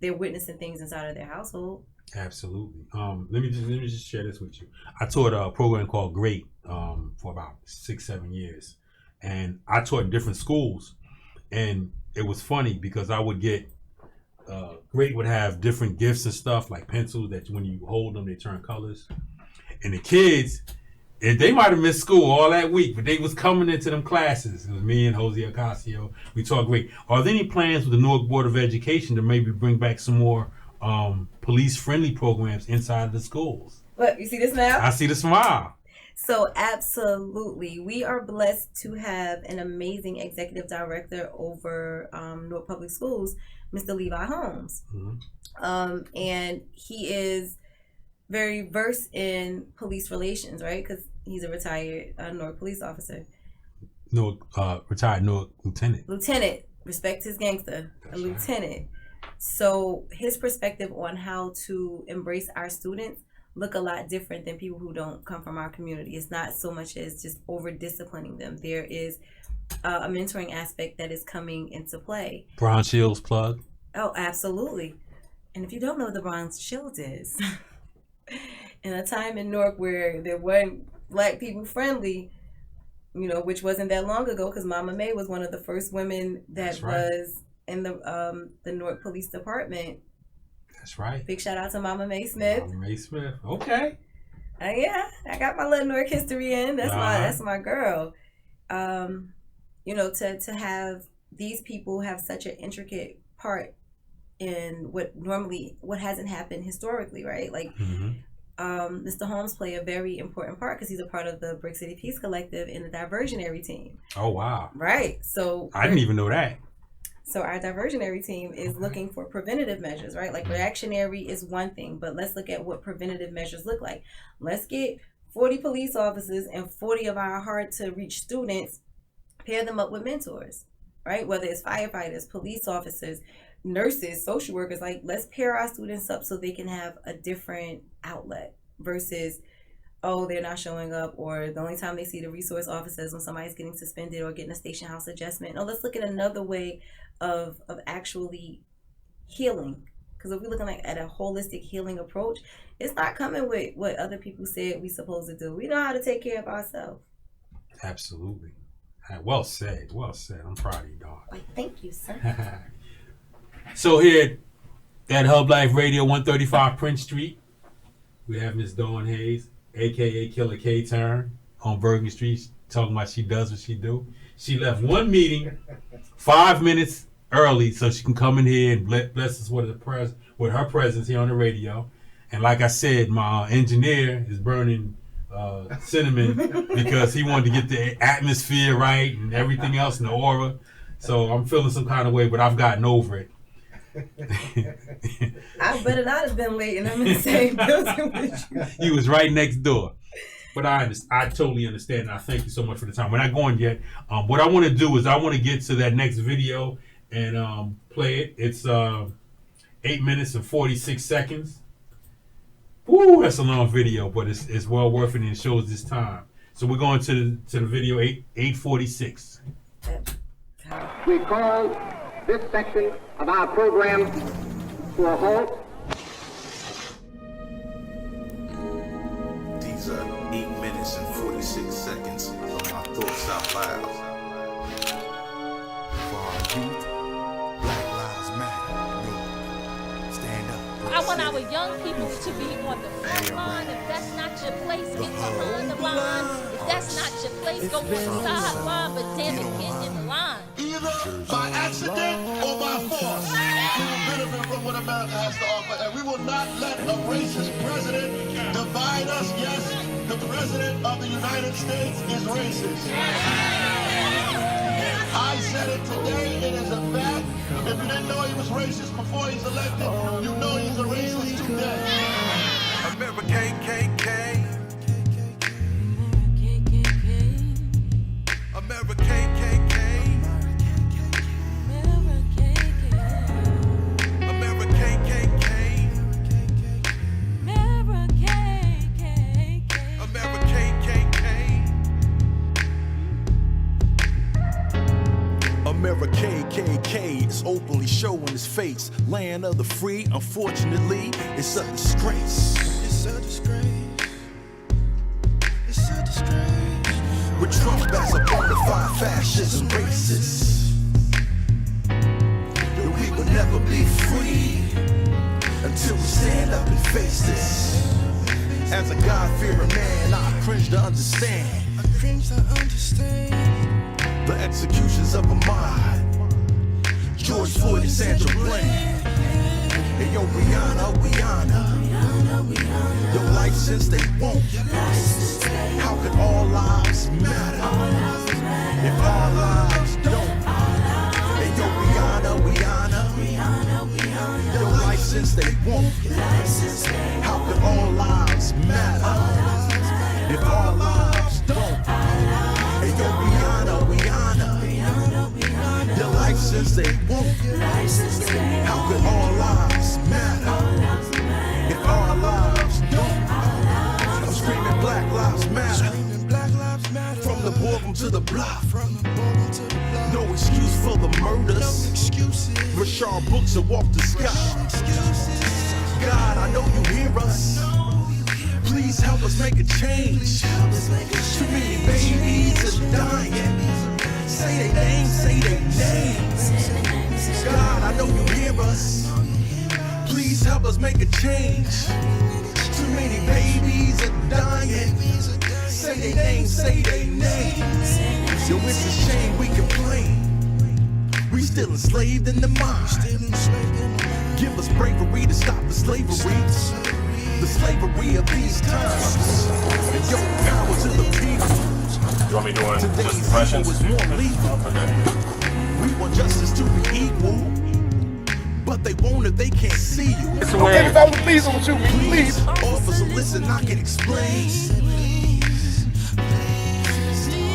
Speaker 3: they're witnessing things inside of their household.
Speaker 2: Absolutely. Let me just share this with you. I taught a program called Great for about 6-7 years, and I taught in different schools, and it was funny because I would get Great would have different gifts and stuff like pencils that when you hold them they turn colors, and the kids, they might have missed school all that week, but they was coming into them classes. It was me and Jose Ocasio. We taught Great. Are there any plans with the Newark Board of Education to maybe bring back some more police-friendly programs inside the schools?
Speaker 3: Look, you see this now?
Speaker 2: I see the smile.
Speaker 3: So absolutely, we are blessed to have an amazing executive director over Newark Public Schools, Mr. Levi Holmes.
Speaker 2: Mm-hmm.
Speaker 3: And he is very versed in police relations, right? Because he's a retired Newark police officer.
Speaker 2: Retired Newark lieutenant.
Speaker 3: Lieutenant, respect his gangster,
Speaker 2: That's
Speaker 3: a lieutenant. Right. So his perspective on how to embrace our students look a lot different than people who don't come from our community. It's not so much as just over disciplining them. There is a mentoring aspect that is coming into play.
Speaker 2: Bronze Shields plug.
Speaker 3: Oh, absolutely. And if you don't know what the Bronze Shield is, in a time in Newark where there weren't black people friendly, which wasn't that long ago, because Mama May was one of the first women that was in the Newark Police Department.
Speaker 2: That's right.
Speaker 3: Big shout out to Mama May Smith.
Speaker 2: Mama May Smith. Okay.
Speaker 3: Yeah, I got my little Newark history in. That's my girl. To have these people have such an intricate part in what hasn't happened historically, right? Like, Mr. Holmes played a very important part because he's a part of the Brick City Peace Collective and the diversionary team.
Speaker 2: Oh, wow.
Speaker 3: Right. So
Speaker 2: I didn't even know that.
Speaker 3: So our diversionary team is looking for preventative measures, right? Like reactionary is one thing, but let's look at what preventative measures look like. Let's get 40 police officers and 40 of our hard to reach students, pair them up with mentors, right? Whether it's firefighters, police officers, nurses, social workers, like let's pair our students up so they can have a different outlet versus, oh, they're not showing up, or the only time they see the resource officers when somebody's getting suspended or getting a station house adjustment. No, let's look at another way of actually healing. Because if we're looking at a holistic healing approach, it's not coming with what other people said we're supposed to do. We know how to take care of ourselves.
Speaker 2: Absolutely. Well said. Well said. I'm proud of you, Dawn.
Speaker 3: Why, thank you, sir.
Speaker 2: So here at Hub Life Radio, 135 Prince Street, we have Miss Dawn Haynes, a.k.a. Killer K-Turn, on Bergen Street, talking about she does what she do. She left one meeting 5 minutes early so she can come in here and bless us with her presence here on the radio. And like I said, my engineer is burning cinnamon because he wanted to get the atmosphere right and everything else in the aura. So I'm feeling some kind of way, but I've gotten over it.
Speaker 3: I better not have been late, and I'm in the same building with you.
Speaker 2: You was right next door. But I totally understand, and I thank you so much for the time. We're not going yet. What I want to do is I want to get to that next video and play it. It's 8 minutes and 46 seconds. Woo, that's a long video, but it's well worth it and it shows this time. So we're going to the video 8:46.
Speaker 10: We call this section of our program to a halt.
Speaker 11: These are 8 minutes and 46 seconds of my thoughts out loud. For our youth, Black Lives Matter. Stand up.
Speaker 8: I want our young people to be on the front line. If that's not your place, get behind the line. If that's not your place, go on the sideline, but damn it, get in the line.
Speaker 1: Either by accident or by force, we will benefit from what America has to offer, and we will not let a racist president divide us. Yes, the president of the United States is racist. I said it today, it is a fact. If you didn't know he was racist before he's elected, you know he's a racist today.
Speaker 11: America KKK. America KKK. The K is openly showing his face. Land of the free, unfortunately, it's a disgrace. It's a disgrace. It's a disgrace. With Trump as a bona fide fascist and racist, that we will never be free until we stand up and face this. As a God-fearing man, I cringe to understand the executions of a mind. George Floyd and Sandra Bland. Hey yo, Rihanna. Your life since they won't. How could all lives matter if our lives don't? Hey yo, Rihanna. Your life since they won't. How could all lives matter if our lives don't? Hey yo, Rihanna. Your life since they won't. How could all lives matter if our lives don't? I'm screaming Black Lives Matter. From the boardroom to the block. No excuse for the murders. Rashard Brooks and Walter Scott. God, I know you hear us. Please help us make a change. Too many babies are dying. Say their name, say their name. God, I know you hear us. Please help us make a change. Too many babies are dying. Say their name, say their name. Yo, it's a shame we complain. We still enslaved in the mind. Give us bravery to stop the slavery of these times. And yo, power to the people.
Speaker 12: You want me doing
Speaker 11: Today's
Speaker 12: just impressions?
Speaker 11: evil is more lethal.
Speaker 12: Okay.
Speaker 11: We want justice to be equal, but they won't if they can't see you.
Speaker 12: Okay, if I was pleased with you,
Speaker 11: Please, officer, listen, I can explain.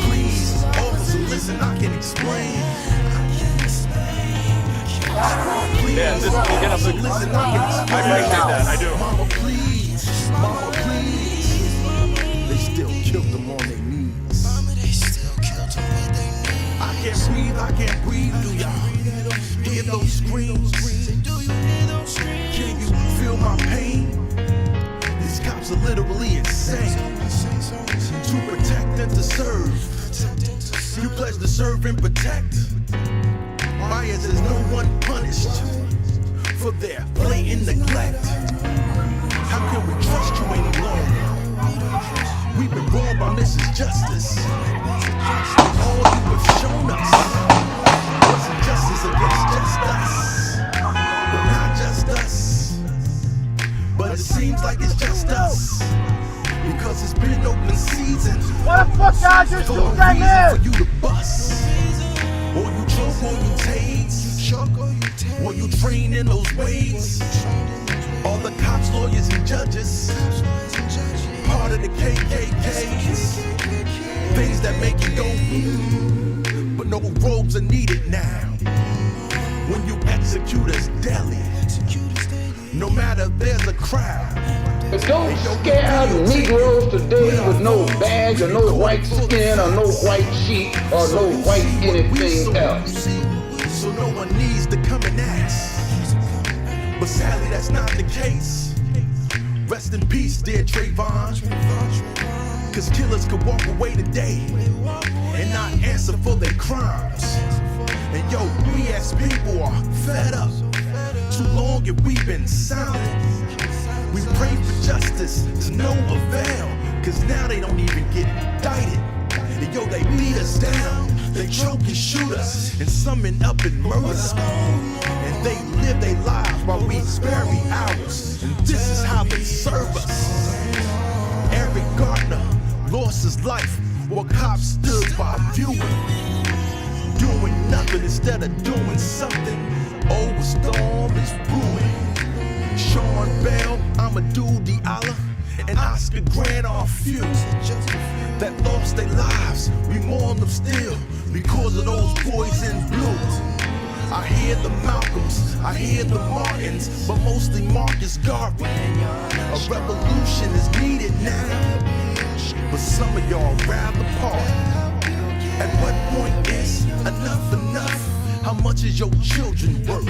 Speaker 11: Please, officer, listen, I can explain. Please,
Speaker 12: Yeah, just get up.
Speaker 11: officer, listen, I can explain.
Speaker 12: I appreciate that, I do.
Speaker 11: Mama, please, they still killed them on their knees. I can't breathe, do y'all hear those screams? Can you feel my pain? These cops are literally insane. To protect and to serve. You pledge to serve and protect. Why is there no one punished for their blatant neglect? How can we trust you any longer? We've been wronged by Mrs. Justice. All you have shown us wasn't justice against just us. But not just us. But it seems like it's just us. Because it's been open season.
Speaker 13: What the fuck, guys? Just
Speaker 11: for a reason for you to bust. Or you choke or you tase. Or you train in those ways. All the cops, lawyers, and judges. Part of the KKKs. Things that make you go, but no robes are needed now. When you execute us daily, no matter there's a crowd.
Speaker 14: Don't scare Negroes today with no badge or no white skin or no white sheet or no white anything else.
Speaker 11: So no one needs to come and ask. But sadly that's not the case. Rest in peace, dear Trayvon. Cause killers could walk away today and not answer for their crimes. And yo, we as people are fed up. Too long have we been silent. We pray for justice to no avail. Cause now they don't even get indicted. And yo, they beat us down. They choke and shoot us. And some end up in murder. And they live their lives while we bury ours. And this is how they serve us. Eric Gardner lost his life while cops stood by viewing. Doing nothing instead of doing something. Oh, a storm is brewing. Sean Bell, Amadou Diallo, and Oscar Grant are few that lost their lives. We mourn them still because of those boys in blue. I hear the Malcolms, I hear the Martins, but mostly Marcus Garvey. A revolution is needed now, but some of y'all rather part. At what point is enough enough? How much is your children worth?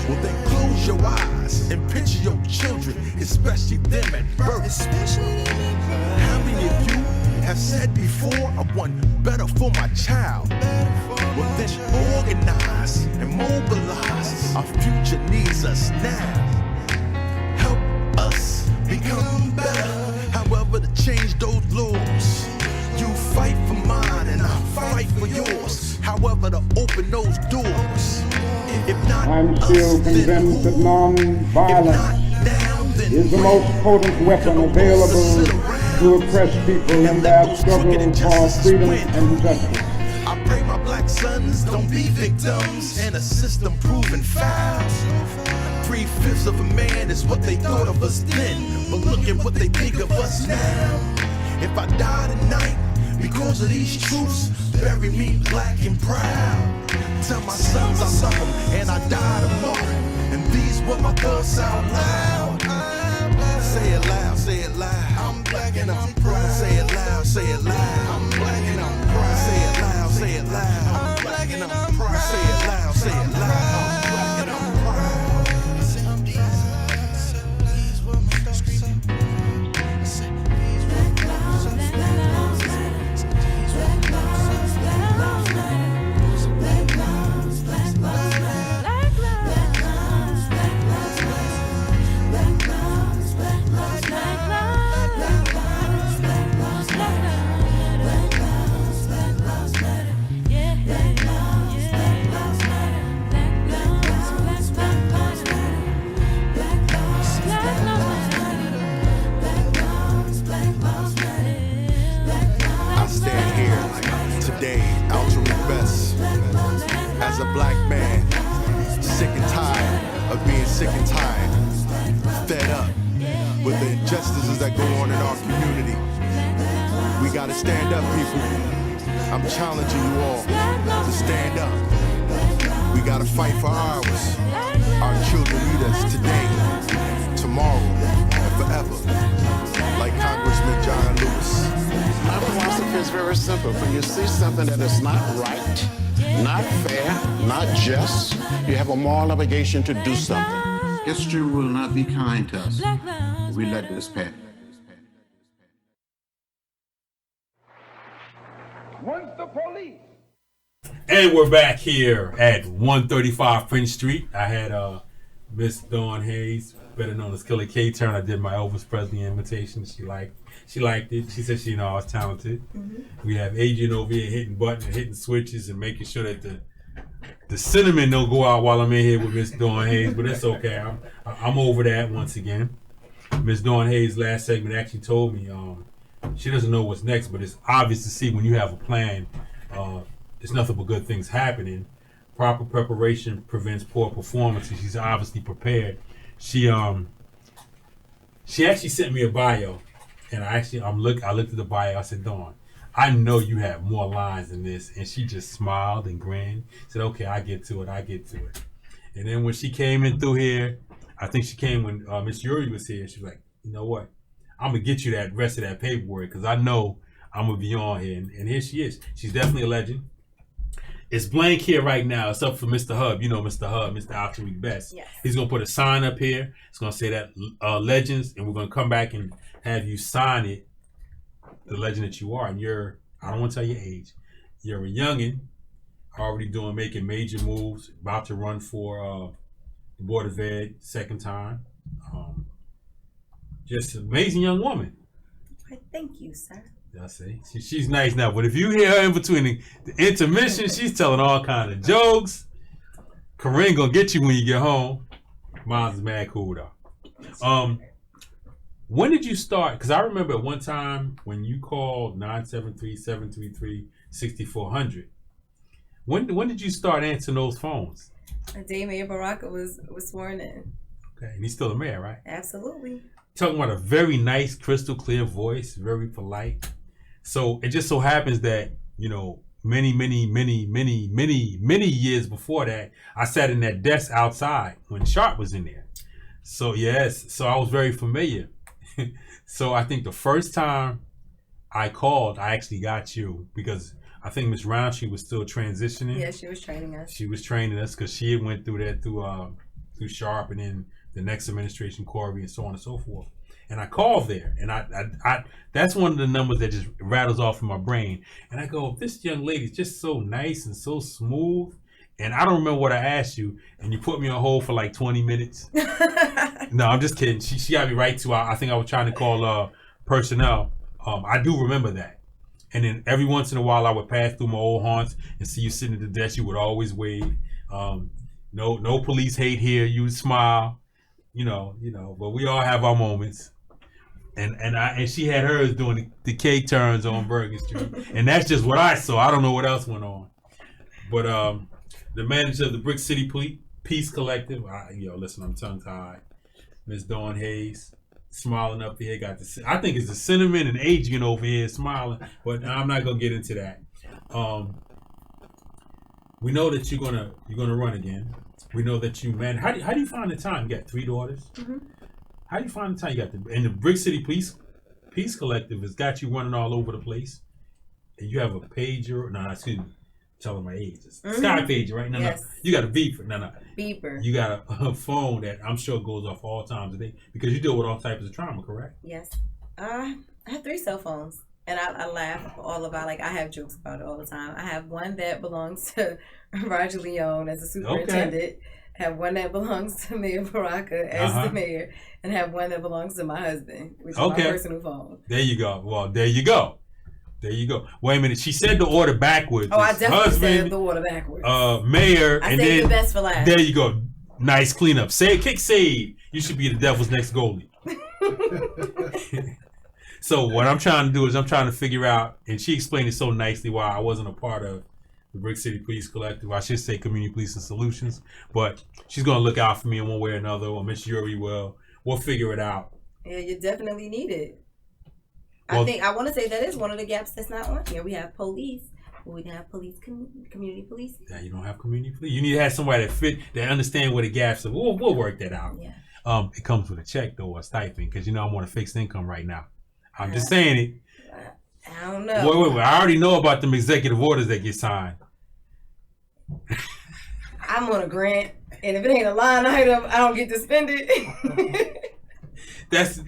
Speaker 11: Well, then close your eyes and picture your children, especially them at birth. How many of you have said before, I want better for my child? Well, then organize and mobilize. Our future needs us now. Help us become better. However, to change those laws. You fight for mine and I fight for yours. However, to open those doors. If not
Speaker 13: I'm still convinced that non-violence is the most potent weapon available to oppress people in their struggle for freedom and justice.
Speaker 11: I pray my black sons don't be victims in a system proven foul. 3/5 of a man is what they thought of us then, but look at what they think of us now. If I die tonight because of these truths, bury me black and proud. Tell my sons I love them and I die tomorrow. And these were my thoughts out loud. Say it loud, say it loud. I'm black and I'm proud. Say it loud, say it loud. I'm black and I'm proud. Say it loud, say it loud. I'm black and I'm proud. Say it loud, say it loud. I'm black and I'm proud. As a black man, sick and tired of being sick and tired, fed up with the injustices that go on in our community. We gotta stand up, people. I'm challenging you all to stand up. We gotta fight for ours. Our children need us today, tomorrow, and forever. Like Congressman John Lewis.
Speaker 15: My philosophy is very simple. When you see something that is not right, not fair, not just, you have a moral obligation to do something. History will not be kind to us if we let this pass.
Speaker 13: Once the police.
Speaker 2: And we're back here at 135 Prince Street. I had Miss Dawn Haynes, better known as Killer K-Turn. I did my Elvis Presley invitation. She liked it. She said she I was talented. Mm-hmm. We have Adrian over here hitting buttons, hitting switches, and making sure that the cinnamon don't go out while I'm in here with Miss Dawn Haynes. But it's okay. I'm over that once again. Miss Dawn Haynes' last segment actually told me she doesn't know what's next, but it's obvious to see when you have a plan. There's nothing but good things happening. Proper preparation prevents poor performance. She's obviously prepared. She actually sent me a bio, and I looked at the bio. I said, Dawn, I know you have more lines than this. And she just smiled and grinned. Said, okay, I get to it. And then when she came in through here, I think she came when Miss Yuri was here. She was like, you know what? I'm gonna get you that rest of that paperwork because I know I'm gonna be on here. And here she is. She's definitely a legend. It's blank here right now. It's up for Mr. Hub. You know Mr. Hub, Mr. Al-Tariq Best. Yes. He's going to put a sign up here. It's going to say that Legends, and we're going to come back and have you sign it, the legend that you are. And I don't want to tell your age. You're a youngin', already making major moves, about to run for the Board of Ed second time. Just an amazing young woman.
Speaker 3: Thank you, sir.
Speaker 2: I see. She's nice now, but if you hear her in between the intermission, she's telling all kind of jokes. Corinne gonna get you when you get home. Mine's mad cool though. When did you start? Because I remember at one time when you called 973-733-6400. When did you start answering those phones?
Speaker 3: The day Mayor Baraka was sworn in.
Speaker 2: Okay, and he's still the mayor, right?
Speaker 3: Absolutely.
Speaker 2: Talking about a very nice, crystal clear voice, very polite. So it just so happens that, many years before that, I sat in that desk outside when Sharp was in there. So yes, so I was very familiar. So I think the first time I called, I actually got you because I think Miss Roundtree was still transitioning.
Speaker 3: Yeah, she was training us.
Speaker 2: She was training us because she went through that through Sharp and then the next administration, Corby, and so on and so forth. And I called there, and I that's one of the numbers that just rattles off in my brain. And I go, this young lady's just so nice and so smooth. And I don't remember what I asked you, and you put me on hold for like 20 minutes. No, I'm just kidding. She got me right to. I think I was trying to call personnel. I do remember that. And then every once in a while, I would pass through my old haunts and see you sitting at the desk. You would always wave. No police hate here. You would smile. You know. But we all have our moments. And she had hers doing the K turns on Bergen Street, and that's just what I saw. I don't know what else went on. But the manager of the Brick City Peace Collective, listen, I'm tongue tied. Miss Dawn Haynes, smiling up here. Got the, I think it's the cinnamon and Adrian over here smiling, but I'm not gonna get into that. We know that you're gonna run again. We know that you how do you find the time? You got 3 daughters. Mm-hmm. How do you find the time? You got and the Brick City Peace Collective has got you running all over the place. And you have a pager. No, excuse me. Telling my age. It's Sky pager, right? No, yes. No. You got a beeper. No.
Speaker 3: Beeper.
Speaker 2: You got a phone that I'm sure goes off all times a day because you deal with all types of trauma, correct?
Speaker 3: Yes. I have 3 cell phones, and I laugh all about. Like I have jokes about it all the time. I have one that belongs to Roger Leone as a superintendent. Okay. Have one that belongs to Mayor Baraka as the mayor, and have one that belongs to my husband, which is my personal phone.
Speaker 2: There you go. Well, there you go. Wait a minute. She said the order backwards.
Speaker 3: Oh, I definitely said the order backwards.
Speaker 2: Mayor,
Speaker 3: I
Speaker 2: and
Speaker 3: saved
Speaker 2: then
Speaker 3: the best for last.
Speaker 2: There you go. Nice cleanup. Kick save. You should be the Devil's next goalie. So what I'm trying to do is I'm trying to figure out, and she explained it so nicely why I wasn't a part of the Brick City Police Collective. I should say Community Policing Solutions, but she's going to look out for me in one way or another, or Miss Yuri will. We'll figure it out.
Speaker 3: Yeah, you definitely need it. Well, I want to say that is one of the gaps that's not on here. We have police. We can have community police.
Speaker 2: Yeah, you don't have community police. You need to have somebody that understand where the gaps are. We'll work that out. Yeah. It comes with a check though, or a stipend, because I'm on a fixed income right now. I'm just saying it.
Speaker 3: I don't know.
Speaker 2: Wait. I already know about them executive orders that get signed.
Speaker 3: I'm on a grant, and if it ain't a line item, I don't get to spend it.
Speaker 2: That's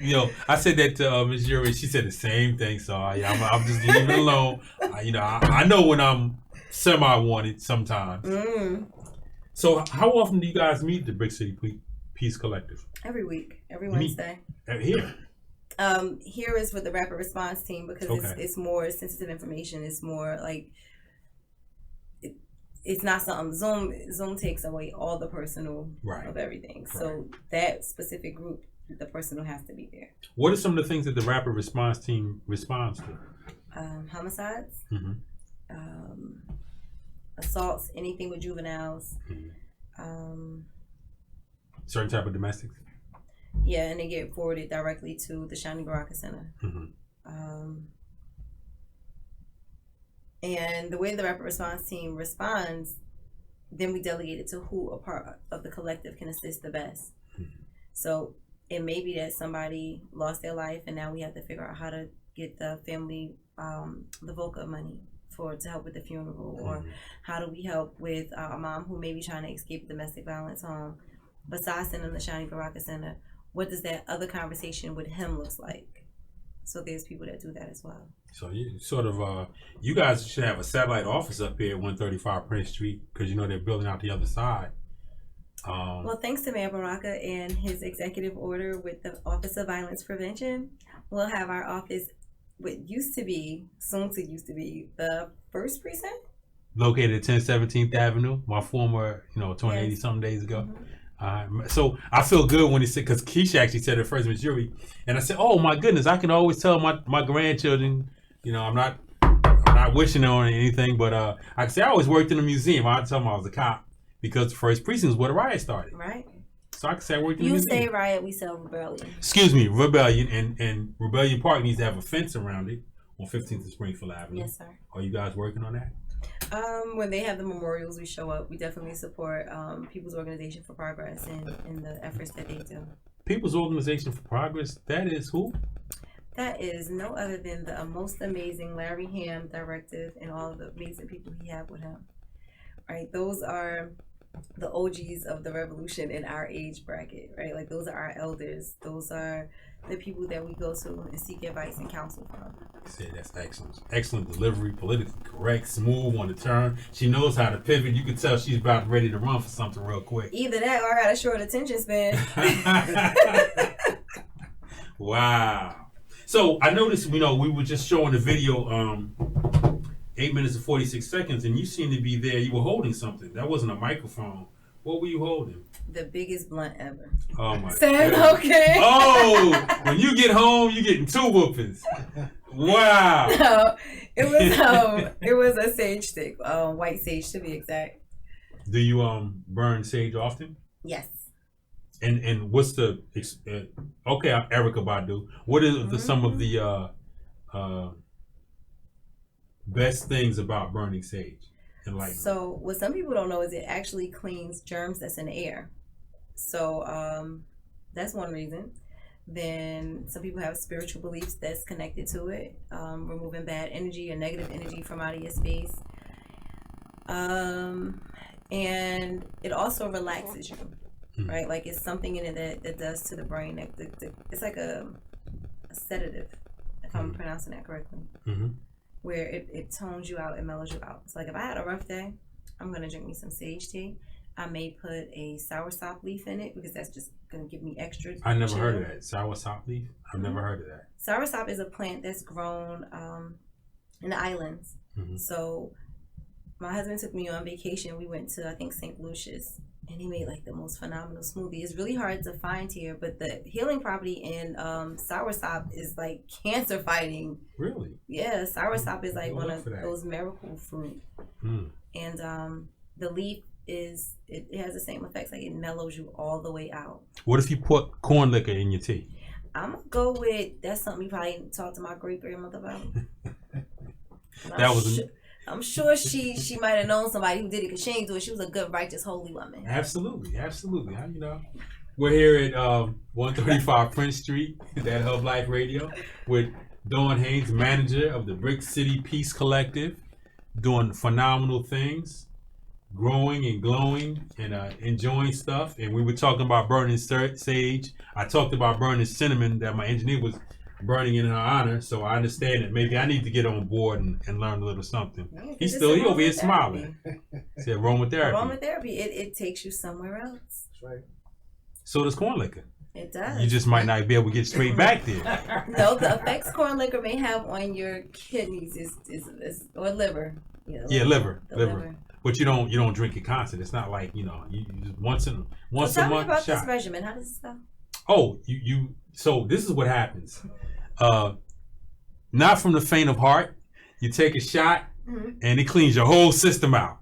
Speaker 2: I said that to Ms. Yuri. She said the same thing. So I'm just leaving it alone. I know when I'm semi-wanted sometimes. So how often do you guys meet the Brick City Peace Collective?
Speaker 3: Every week, every Wednesday.
Speaker 2: Here.
Speaker 3: Here is with the rapid response team because it's more sensitive information. It's more like it's not something Zoom takes away all the personal of everything. Right. So that specific group, the personal has to be there.
Speaker 2: What are some of the things that the rapid response team responds to?
Speaker 3: Homicides, assaults, anything with juveniles.
Speaker 2: Certain type of domestics?
Speaker 3: Yeah, and they get forwarded directly to the Shining Baraka Center. And the way the rapid response team responds, then we delegate it to who a part of the collective can assist the best. So it may be that somebody lost their life and now we have to figure out how to get the family the VOCA money to help with the funeral, or how do we help with a mom who may be trying to escape domestic violence home. Besides sending the Shining Baraka Center, what does that other conversation with him looks like? So there's people that do that as well. So
Speaker 2: you sort of, you guys should have a satellite office up here at 135 Prince Street, because they're building out the other side.
Speaker 3: Well, thanks to Mayor Baraka and his executive order with the Office of Violence Prevention, we'll have our office, what used to be, the 1st precinct.
Speaker 2: Located at 1017th Avenue, my former, 280 something days ago. So I feel good when he said, because Keisha actually said it first, Ms. Yuri, and I said, oh my goodness, I can always tell my grandchildren, I'm not wishing on anything, but I can say I always worked in a museum. I tell them I was a cop because the 1st precinct is where the riot started.
Speaker 3: Right.
Speaker 2: So I can say I worked in a museum.
Speaker 3: You say riot, we sell rebellion.
Speaker 2: Excuse me, rebellion, and Rebellion Park needs to have a fence around it on 15th and Springfield Avenue.
Speaker 3: Yes, sir.
Speaker 2: Are you guys working on that?
Speaker 3: When they have the memorials, we show up. We definitely support People's Organization for Progress in the efforts that they do.
Speaker 2: People's Organization for Progress, that is who?
Speaker 3: That is no other than the most amazing Larry Ham directive and all of the amazing people he had with him. Right? Those are the OGs of the revolution in our age bracket, right? Like those are our elders. Those are the people that we go to and seek advice and counsel from.
Speaker 2: Say that's excellent. Excellent delivery, politically correct, smooth on the turn. She knows how to pivot. You can tell she's about ready to run for something real quick.
Speaker 3: Either that or I got a short attention span.
Speaker 2: Wow. So I noticed, we were just showing the video, 8 minutes and 46 seconds, and you seemed to be there. You were holding something. That wasn't a microphone. What were you holding?
Speaker 3: The biggest blunt ever.
Speaker 2: Oh my
Speaker 3: Sam,
Speaker 2: God.
Speaker 3: okay.
Speaker 2: Oh, when you get home, you're getting 2 whoopings. Wow.
Speaker 3: No, it was a sage stick, white sage to be exact.
Speaker 2: Do you burn sage often?
Speaker 3: Yes.
Speaker 2: And what's the okay, Erykah Badu. What is some of the best things about burning sage?
Speaker 3: So what some people don't know is it actually cleans germs that's in the air. So that's one reason. Then some people have spiritual beliefs that's connected to it, removing bad energy or negative energy from out of your space. And it also relaxes you. Right, like it's something in it that does to the brain. It's like a sedative, if I'm pronouncing that correctly, where it tones you out, it mellows you out. So like if I had a rough day, I'm gonna drink me some sage tea. I may put a soursop leaf in it because that's just gonna give me extra.
Speaker 2: I never heard of that. Soursop leaf? I've never heard of that.
Speaker 3: Soursop is a plant that's grown in the islands. So my husband took me on vacation. We went to, I think, St. Lucia's. And he made like the most phenomenal smoothie. It's really hard to find here, but the healing property in soursop is like cancer fighting.
Speaker 2: Really?
Speaker 3: Yeah, soursop is like one of those miracle fruit. And the leaf it has the same effects. Like it mellows you all the way out.
Speaker 2: What if you put corn liquor in your tea?
Speaker 3: I'm gonna go with that's something you probably talked to my great grandmother about. I'm sure she might have known somebody who did it because she ain't do it. She was a good, righteous, holy woman.
Speaker 2: Absolutely. We're here at 135 Prince Street, that Hub Life Radio, with Dawn Haynes, manager of the Brick City Peace Collective, doing phenomenal things, growing and glowing and enjoying stuff. And we were talking about burning sage. I talked about burning cinnamon that my engineer was burning in her honor, so I understand that maybe I need to get on board and learn a little something.
Speaker 3: Yeah,
Speaker 2: He over here smiling. He said aromatherapy.
Speaker 3: Aromatherapy, it takes you somewhere else.
Speaker 12: That's right.
Speaker 2: So does corn liquor.
Speaker 3: It does.
Speaker 2: You just might not be able to get straight back there.
Speaker 3: No, the effects corn liquor may have on your kidneys is or liver.
Speaker 2: Yeah, liver. But you don't drink it constant. It's not like you just once a month.
Speaker 3: Tell me about
Speaker 2: shot.
Speaker 3: this regimen. How does this go?
Speaker 2: Oh, so this is what happens. Not from the faint of heart. You take a shot and it cleans your whole system out.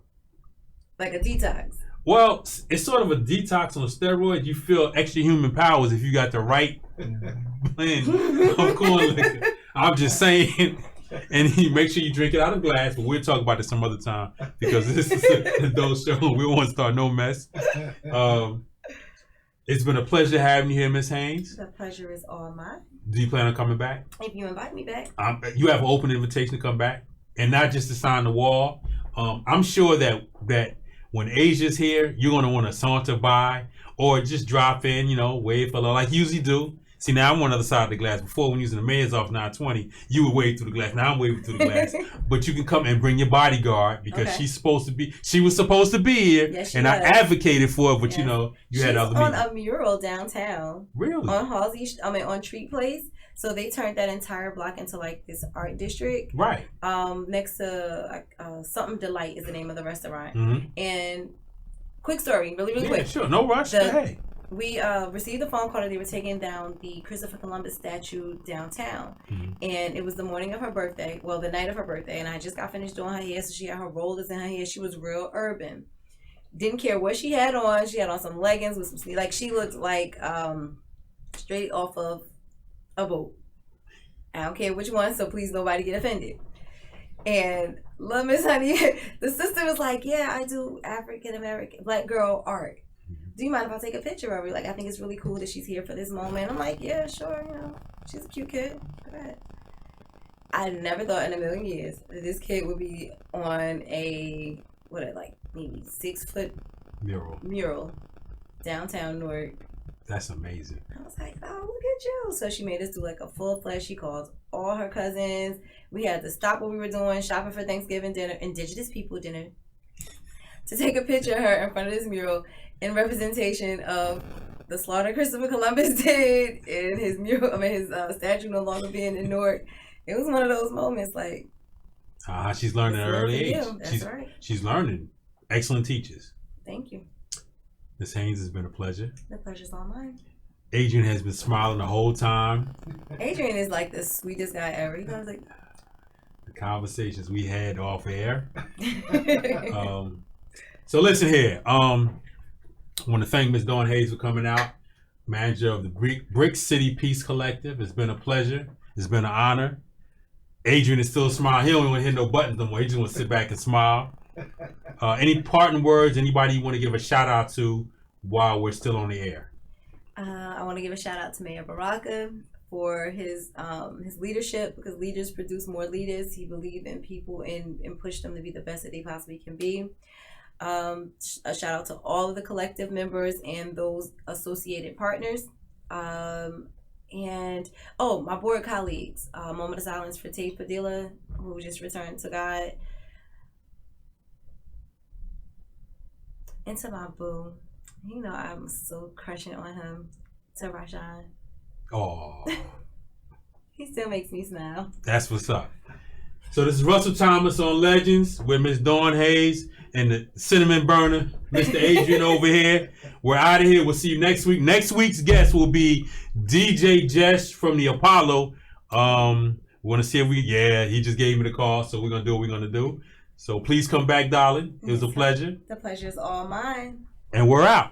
Speaker 3: Like a detox.
Speaker 2: Well, it's sort of a detox on steroids. You feel extra human powers if you got the right blend of corn liquor. I'm just saying. And make sure you drink it out of glass, but we'll talk about this some other time because this is an adult show. We don't want to start no mess. It's been a pleasure having you here, Miss Haynes.
Speaker 3: The pleasure is all mine.
Speaker 2: Do you plan on coming back?
Speaker 3: If you invite me back.
Speaker 2: You have an open invitation to come back, and not just to sign the wall. I'm sure that when Asia's here, you're going to want to saunter by or just drop in, wave hello like you usually do. See, now I'm on the other side of the glass. Before, when using the mayor's off 920, you would wave through the glass. Now I'm waving through the glass. But you can come and bring your bodyguard because she was supposed to be here.
Speaker 3: Yes,
Speaker 2: and I advocated for it, but you had other meetings.
Speaker 3: On a mural downtown.
Speaker 2: Really?
Speaker 3: On on Treat Place. So they turned that entire block into like this art district.
Speaker 2: Right.
Speaker 3: Next to Something Delight is the name of the restaurant.
Speaker 2: Mm-hmm.
Speaker 3: And quick story, really quick.
Speaker 2: Yeah, sure. No rush. Hey.
Speaker 3: We received a phone call that they were taking down the Christopher Columbus statue downtown. And it was the morning of her birthday. Well, the night of her birthday. And I just got finished doing her hair. So she had her rollers in her hair. She was real urban. Didn't care what she had on. She had on some leggings with some sleeves. Like she looked like straight off of a boat. I don't care which one. So please nobody get offended. And Miss Honey, the sister was like, yeah, I do African American black girl art. do you mind if I take a picture of her? Like, I think it's really cool that she's here for this moment. I'm like, yeah, sure, she's a cute kid. Go ahead. I never thought in a million years that this kid would be on a, maybe 6-foot mural downtown Newark.
Speaker 2: That's amazing.
Speaker 3: I was like, oh, look at you. So she made us do like a full fledged. She called all her cousins. We had to stop what we were doing, shopping for Thanksgiving dinner, Indigenous people dinner, to take a picture of her in front of this mural in representation of the slaughter Christopher Columbus did in his mural. His statue no longer being in Newark. It was one of those moments, like.
Speaker 2: She's learning at an early age.
Speaker 3: That's right.
Speaker 2: She's learning. Excellent teachers.
Speaker 3: Thank you.
Speaker 2: Ms. Haynes, has been a pleasure.
Speaker 3: The pleasure's all mine.
Speaker 2: Adrian has been smiling the whole time.
Speaker 3: Adrian is like the sweetest guy ever. He goes like.
Speaker 2: The conversations we had off air. So listen here. I want to thank Ms. Dawn Haynes for coming out, manager of the Brick City Peace Collective. It's been a pleasure. It's been an honor. Adrian is still smiling. He don't want to hit no buttons no more. He just want to sit back and smile. Any parting words? Anybody you want to give a shout out to while we're still on the air?
Speaker 3: I want to give a shout out to Mayor Baraka for his leadership, because leaders produce more leaders. He believed in people and pushed them to be the best that they possibly can be. A shout out to all of the collective members and those associated partners. And my board colleagues, moment of silence for Tate Padilla, who just returned to God. And to my boo, I'm so crushing on him, to Rashawn.
Speaker 2: Oh.
Speaker 3: He still makes me smile.
Speaker 2: That's what's up. So this is Russell Thomas on Legends with Miss Dawn Haynes and the cinnamon burner, Mr. Adrian over here. We're out of here. We'll see you next week. Next week's guest will be DJ Jesh from the Apollo. We want to see if he just gave me the call, so we're going to do what we're going to do. So please come back, darling. It was a pleasure.
Speaker 3: The pleasure's all mine.
Speaker 2: And we're out.